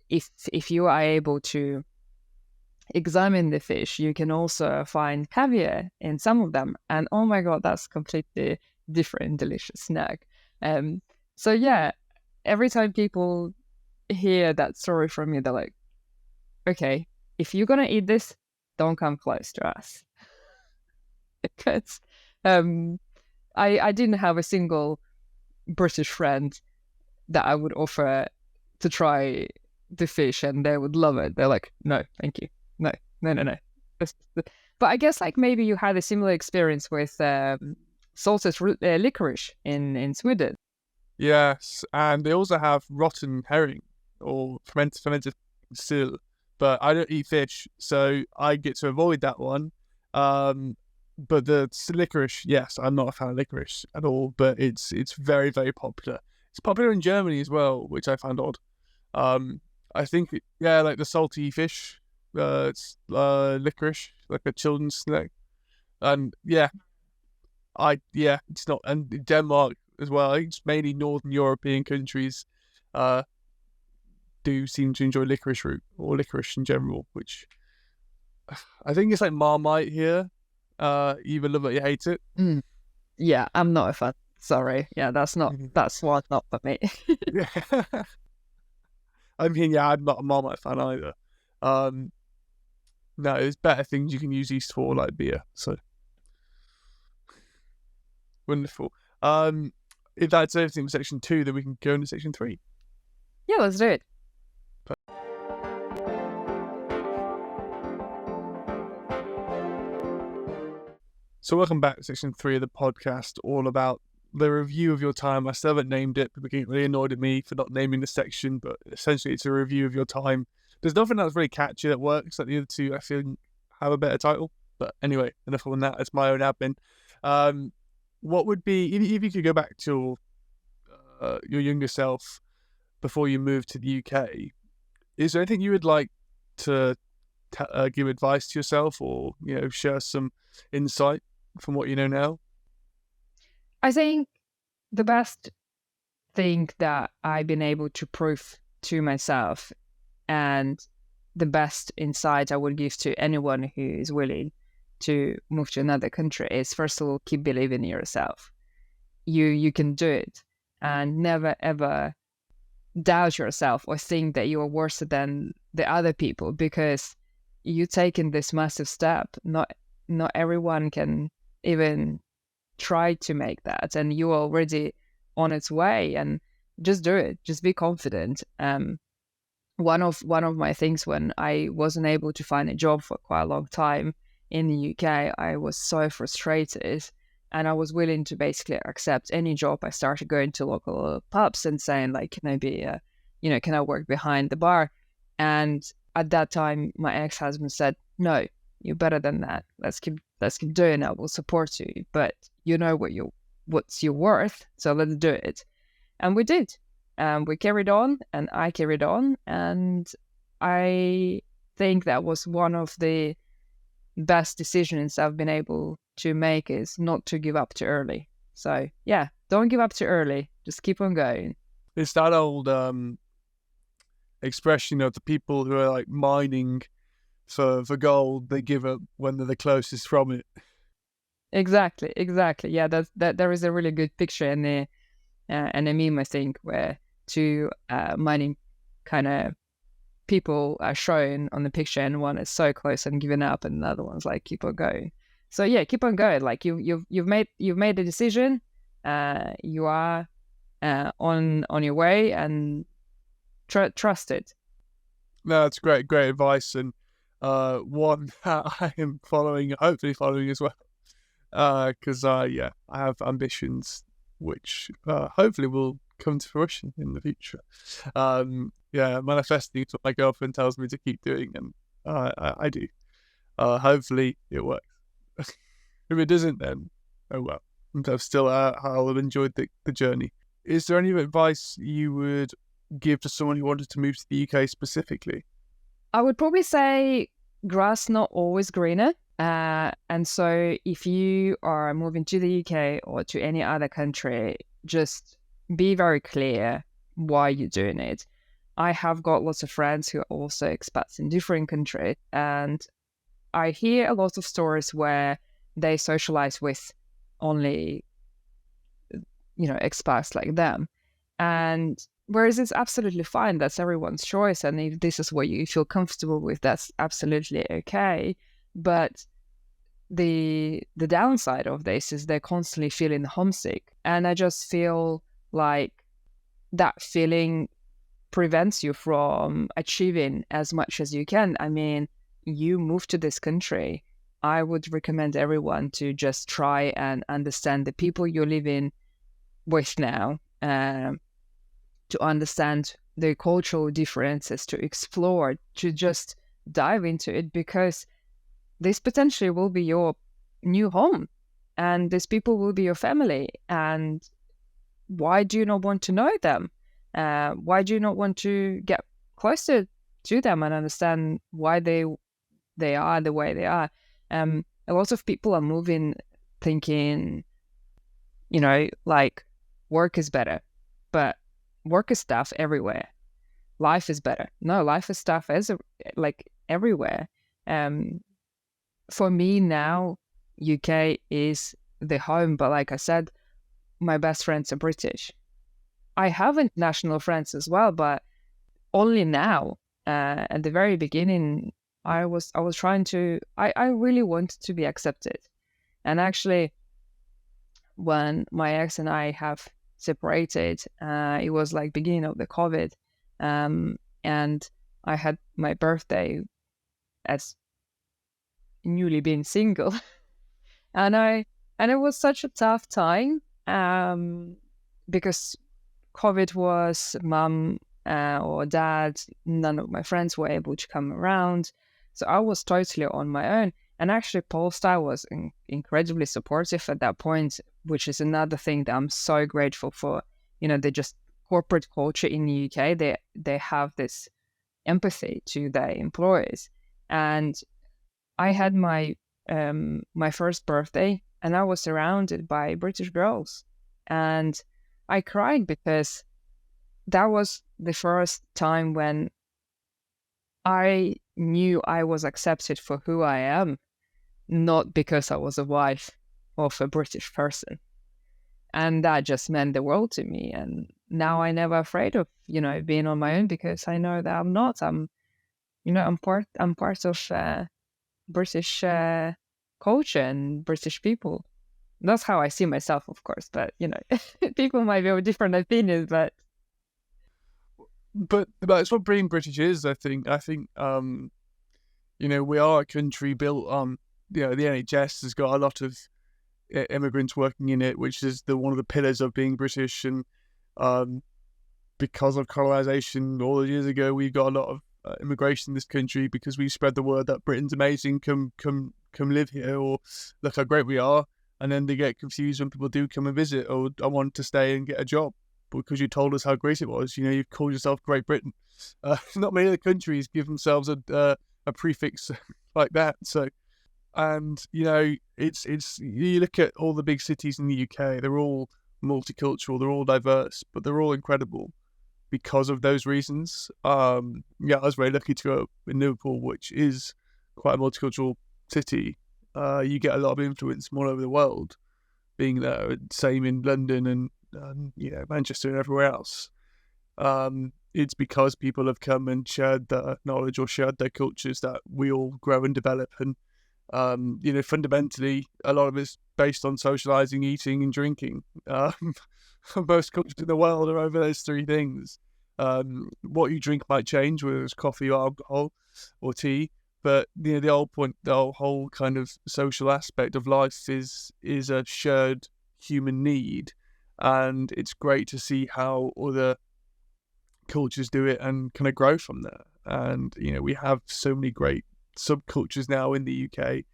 [SPEAKER 2] if you are able to examine the fish, you can also find caviar in some of them, and oh my god, that's completely different delicious snack. So yeah, every time people hear that story from me, they're like, okay, if you're gonna eat this, don't come close to us. Because I didn't have a single British friend that I would offer to try the fish and they would love it. They're like, no, thank you. No. But I guess like maybe you had a similar experience with salted licorice in Sweden.
[SPEAKER 1] Yes, and they also have rotten herring or fermented still. But I don't eat fish, so I get to avoid that one. But the licorice, yes, I'm not a fan of licorice at all, but it's very, very popular. It's popular in Germany as well, which I found odd. I think, like the salty fish, it's licorice, like a children's snack. And it's not. And Denmark as well. I think it's mainly Northern European countries do seem to enjoy licorice root or licorice in general, which I think it's like Marmite here. You either love it or you hate it.
[SPEAKER 2] Yeah, I'm not a fan. Sorry. Yeah, that's one not for me.
[SPEAKER 1] Yeah. I mean, I'm not a Marmite fan either. No, there's better things you can use yeast for, like beer. So wonderful. If that's everything for section 2, then we can go into section 3.
[SPEAKER 2] Yeah, let's do it.
[SPEAKER 1] So welcome back to section 3 of the podcast, all about the review of your time. I still haven't named it. People get really annoyed at me for not naming the section, but essentially it's a review of your time. There's nothing that's really catchy that works. Like the other two, I feel have a better title. But anyway, enough on that. It's my own admin. What would be, if you could go back to your younger self before you moved to the UK, is there anything you would like to give advice to yourself, or share some insight from what you know now?
[SPEAKER 2] I think the best thing that I've been able to prove to myself, and the best insight I would give to anyone who is willing to move to another country, is first of all, keep believing in yourself. You can do it, and never ever doubt yourself or think that you are worse than the other people, because you taking this massive step. Not everyone can even try to make that, and you're already on its way. And just do it. Just be confident. One of my things, when I wasn't able to find a job for quite a long time in the UK, I was so frustrated, and I was willing to basically accept any job. I started going to local pubs and saying, like, can I be can I work behind the bar? And at that time, my ex-husband said, no, you're better than that. Let's keep doing it. We'll support you, but you know what's your worth, so let's do it. And we did. We carried on, and I carried on, and I think that was one of the best decisions I've been able to make, is not to give up too early. So yeah, don't give up too early. Just keep on going.
[SPEAKER 1] It's that old expression of the people who are like mining for gold, they give up when they're the closest from it.
[SPEAKER 2] Exactly. Yeah, that there is a really good picture in there, and a meme, I think, where two mining kind of people are shown on the picture, and one is so close and giving up, and the other one's like, keep on going. So yeah, keep on going. Like you've made a decision. You are on your way, and trust it.
[SPEAKER 1] No, that's great advice, and one that I am hopefully following as well. Because I have ambitions which hopefully will come to fruition in the future. Manifesting is what my girlfriend tells me to keep doing, and I do. Hopefully it works. If it doesn't, then oh well. I'll have enjoyed the journey. Is there any advice you would give to someone who wanted to move to the UK specifically?
[SPEAKER 2] I would probably say grass not always greener. And so if you are moving to the UK or to any other country, just be very clear why you're doing it. I have got lots of friends who are also expats in different countries, and I hear a lot of stories where they socialize with only, expats like them. And whereas it's absolutely fine, that's everyone's choice. And if this is what you feel comfortable with, that's absolutely okay. But the downside of this is they're constantly feeling homesick. And I just feel like that feeling prevents you from achieving as much as you can. I mean, you moved to this country. I would recommend everyone to just try and understand the people you're living with now, to understand the cultural differences, to explore, to just dive into it, because this potentially will be your new home and these people will be your family. And why do you not want to know them? Why do you not want to get closer to them and understand why they are the way they are? A lot of people are moving thinking, like work is better, but work is tough everywhere. Life is better. No, life is tough everywhere. For me now, UK is the home, but like I said, my best friends are British. I have international friends as well, but only now. At the very beginning, I was trying to. I really wanted to be accepted, and actually, when my ex and I have separated, it was like beginning of the COVID, and I had my birthday as newly being single, and it was such a tough time, because COVID was mum or dad, none of my friends were able to come around. So I was totally on my own. And actually, Polestar was incredibly supportive at that point, which is another thing that I'm so grateful for. They just corporate culture in the UK, they have this empathy to their employees. And I had my first birthday, and I was surrounded by British girls. And I cried because that was the first time when I knew I was accepted for who I am, not because I was a wife of a British person. And that just meant the world to me. And now I'm never afraid of, being on my own, because I know that I'm not. I'm part of British culture and British people. That's how I see myself, of course. But people might have different opinions. But
[SPEAKER 1] that's what being British is. I think we are a country built on the NHS has got a lot of immigrants working in it, which is one of the pillars of being British. And because of colonisation all those years ago, we've got a lot of immigration in this country because we spread the word that Britain's amazing. Come live here, or look how great we are. And then they get confused when people do come and visit, or I want to stay and get a job because you told us how great it was. You've called yourself Great Britain. Not many other countries give themselves a prefix like that. So, and it's you look at all the big cities in the UK, they're all multicultural, they're all diverse, but they're all incredible because of those reasons. I was very lucky to grow up in Liverpool, which is quite a multicultural city. You get a lot of influence from all over the world being there. Same in London and Manchester and everywhere else. It's because people have come and shared their knowledge or shared their cultures that we all grow and develop. And fundamentally, a lot of it's based on socializing, eating, and drinking. Most cultures in the world are over those three things. What you drink might change, whether it's coffee or alcohol or tea. But the whole point, the whole kind of social aspect of life is a shared human need, and it's great to see how other cultures do it and kind of grow from there. And we have so many great subcultures now in the UK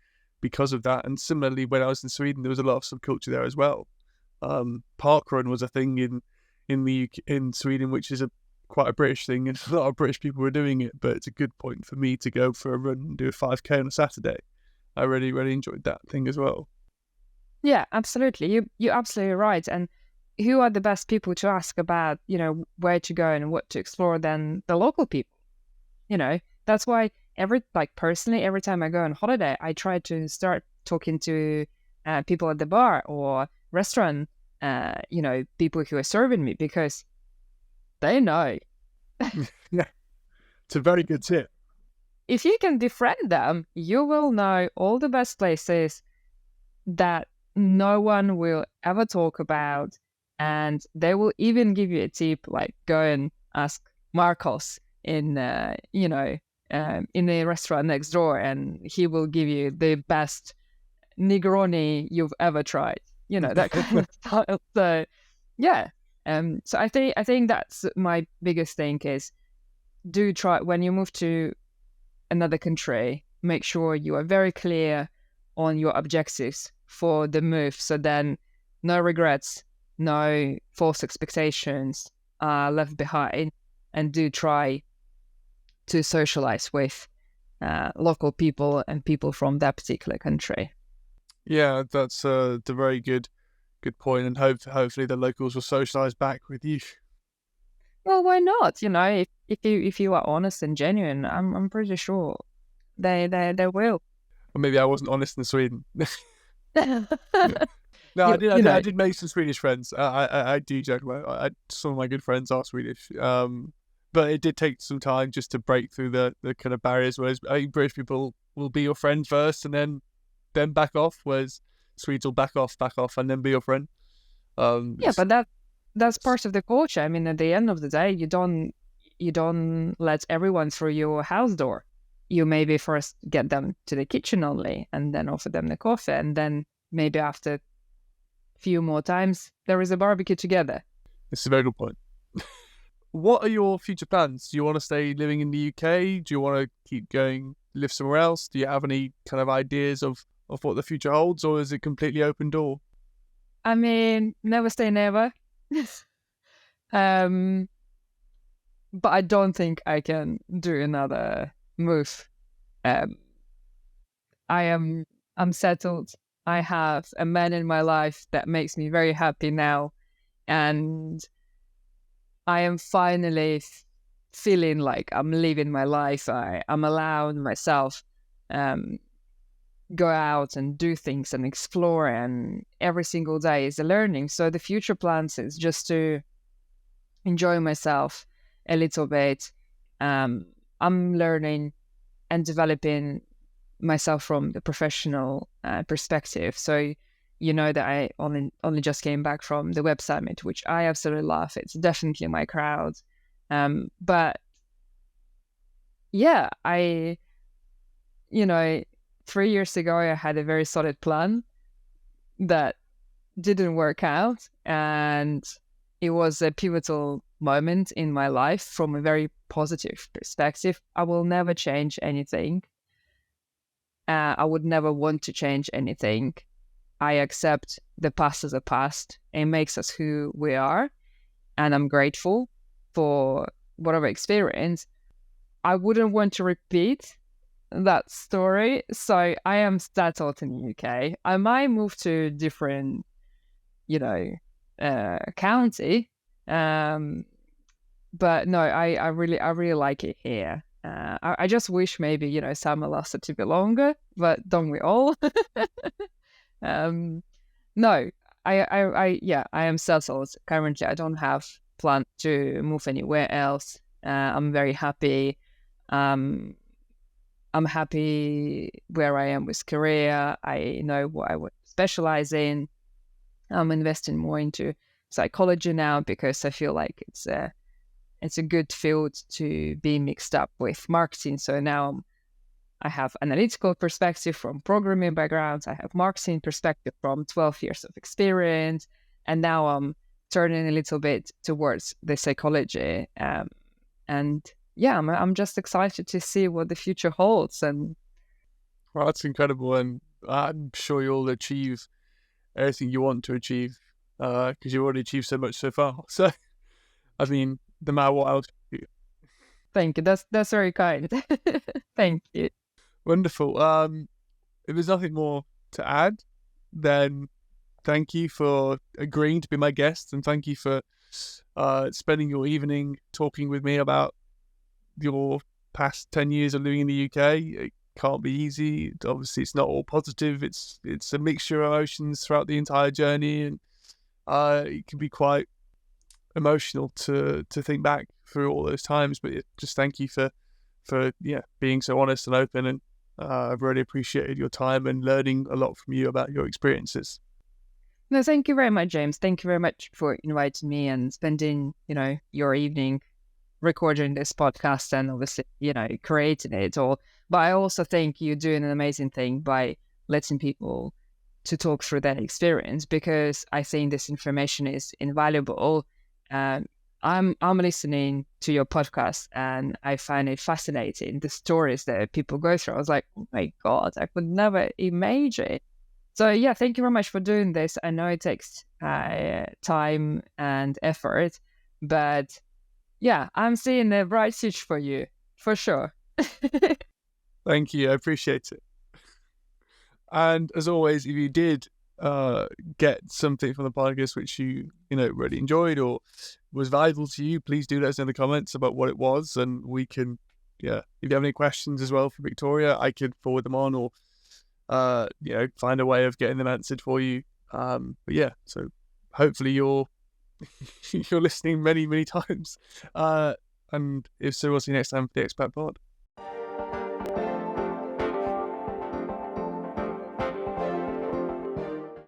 [SPEAKER 1] because of that. And similarly, when I was in Sweden, there was a lot of subculture there as well. Parkrun was a thing in Sweden, which is quite a British thing, and a lot of British people were doing it, but it's a good point for me to go for a run and do a 5k on a Saturday. I really, really enjoyed that thing as well.
[SPEAKER 2] Yeah, absolutely. You're absolutely right. And who are the best people to ask about, where to go and what to explore than the local people? That's why personally, every time I go on holiday, I try to start talking to people at the bar or restaurant, people who are serving me, because they know.
[SPEAKER 1] Yeah, it's a very good tip.
[SPEAKER 2] If you can befriend them, you will know all the best places that no one will ever talk about, and they will even give you a tip, like go and ask Marcos in the restaurant next door, and he will give you the best Negroni you've ever tried. That kind of style. So yeah, so I think that's my biggest thing is, do try when you move to another country, make sure you are very clear on your objectives for the move, so then no regrets, no false expectations are left behind, and do try to socialize with local people and people from that particular country.
[SPEAKER 1] Yeah, that's a very good point, and hopefully the locals will socialize back with you.
[SPEAKER 2] Well, why not? If you are honest and genuine, I'm pretty sure they will.
[SPEAKER 1] Or maybe I wasn't honest in Sweden. No, I did make some Swedish friends. I do joke about it. Some of my good friends are Swedish. But it did take some time just to break through the kind of barriers. Whereas I think British people will be your friend first and then back off. Whereas Swedes will back off, and then be your friend.
[SPEAKER 2] But that's part of the culture. I mean, at the end of the day, you don't let everyone through your house door. You maybe first get them to the kitchen only, and then offer them the coffee, and then maybe after a few more times, there is a barbecue together.
[SPEAKER 1] It's a very good point. What are your future plans? Do you want to stay living in the UK? Do you want to keep going, live somewhere else? Do you have any kind of ideas of what the future holds, or is it completely open door?
[SPEAKER 2] I mean, never say never. But I don't think I can do another move. I'm settled. I have a man in my life that makes me very happy now, and I am finally feeling like I'm living my life. I'm allowing myself go out and do things and explore, and every single day is a learning. So the future plans is just to enjoy myself a little bit. I'm learning and developing myself from the professional perspective. So that I only just came back from the Web Summit, which I absolutely love. It's definitely my crowd. But yeah, 3 years ago, I had a very solid plan that didn't work out, and it was a pivotal moment in my life from a very positive perspective. I will never change anything. I would never want to change anything. I accept the past as a past. It makes us who we are, and I'm grateful for whatever experience. I wouldn't want to repeat that story, so I am settled in the UK. I might move to a different, county, but no, I really like it here. I just wish maybe summer lasted a bit longer, but don't we all? No, I am settled currently. I don't have plans to move anywhere else. I'm very happy. I'm happy where I am with career. I know what I would specialize in. I'm investing more into psychology now because I feel like it's a good field to be mixed up with marketing. So now I have analytical perspective from programming backgrounds. I have marketing perspective from 12 years of experience. And now I'm turning a little bit towards the psychology. And yeah, I'm just excited to see what the future holds. And
[SPEAKER 1] well, that's incredible. And I'm sure you'll achieve everything you want to achieve because you've already achieved so much so far. So, I mean, no matter what else you do.
[SPEAKER 2] Thank you. That's very kind. Thank you.
[SPEAKER 1] Wonderful. If there's nothing more to add, then thank you for agreeing to be my guest, and thank you for spending your evening talking with me about your past 10 years of living in the UK. It can't be easy. Obviously, it's not all positive. It's a mixture of emotions throughout the entire journey, and it can be quite emotional to think back through all those times. But just thank you for being so honest and open, and I've really appreciated your time and learning a lot from you about your experiences.
[SPEAKER 2] No, thank you very much, James. Thank you very much for inviting me and spending, your evening recording this podcast and obviously, creating it all. But I also think you're doing an amazing thing by letting people to talk through their experience, because I think this information is invaluable. I'm listening to your podcast and I find it fascinating, the stories that people go through. I was like, oh my God, I could never imagine. So yeah, thank you very much for doing this. I know it takes time and effort, but yeah, I'm seeing the bright future for you, for sure.
[SPEAKER 1] Thank you. I appreciate it. And as always, if you did get something from the podcast which you really enjoyed or was valuable to you, please do let us know in the comments about what it was, and we can, if you have any questions as well for Victoria, I could forward them on or find a way of getting them answered for you. But yeah, so hopefully you're listening many times. And if so, we'll see you next time for the Expat Pod.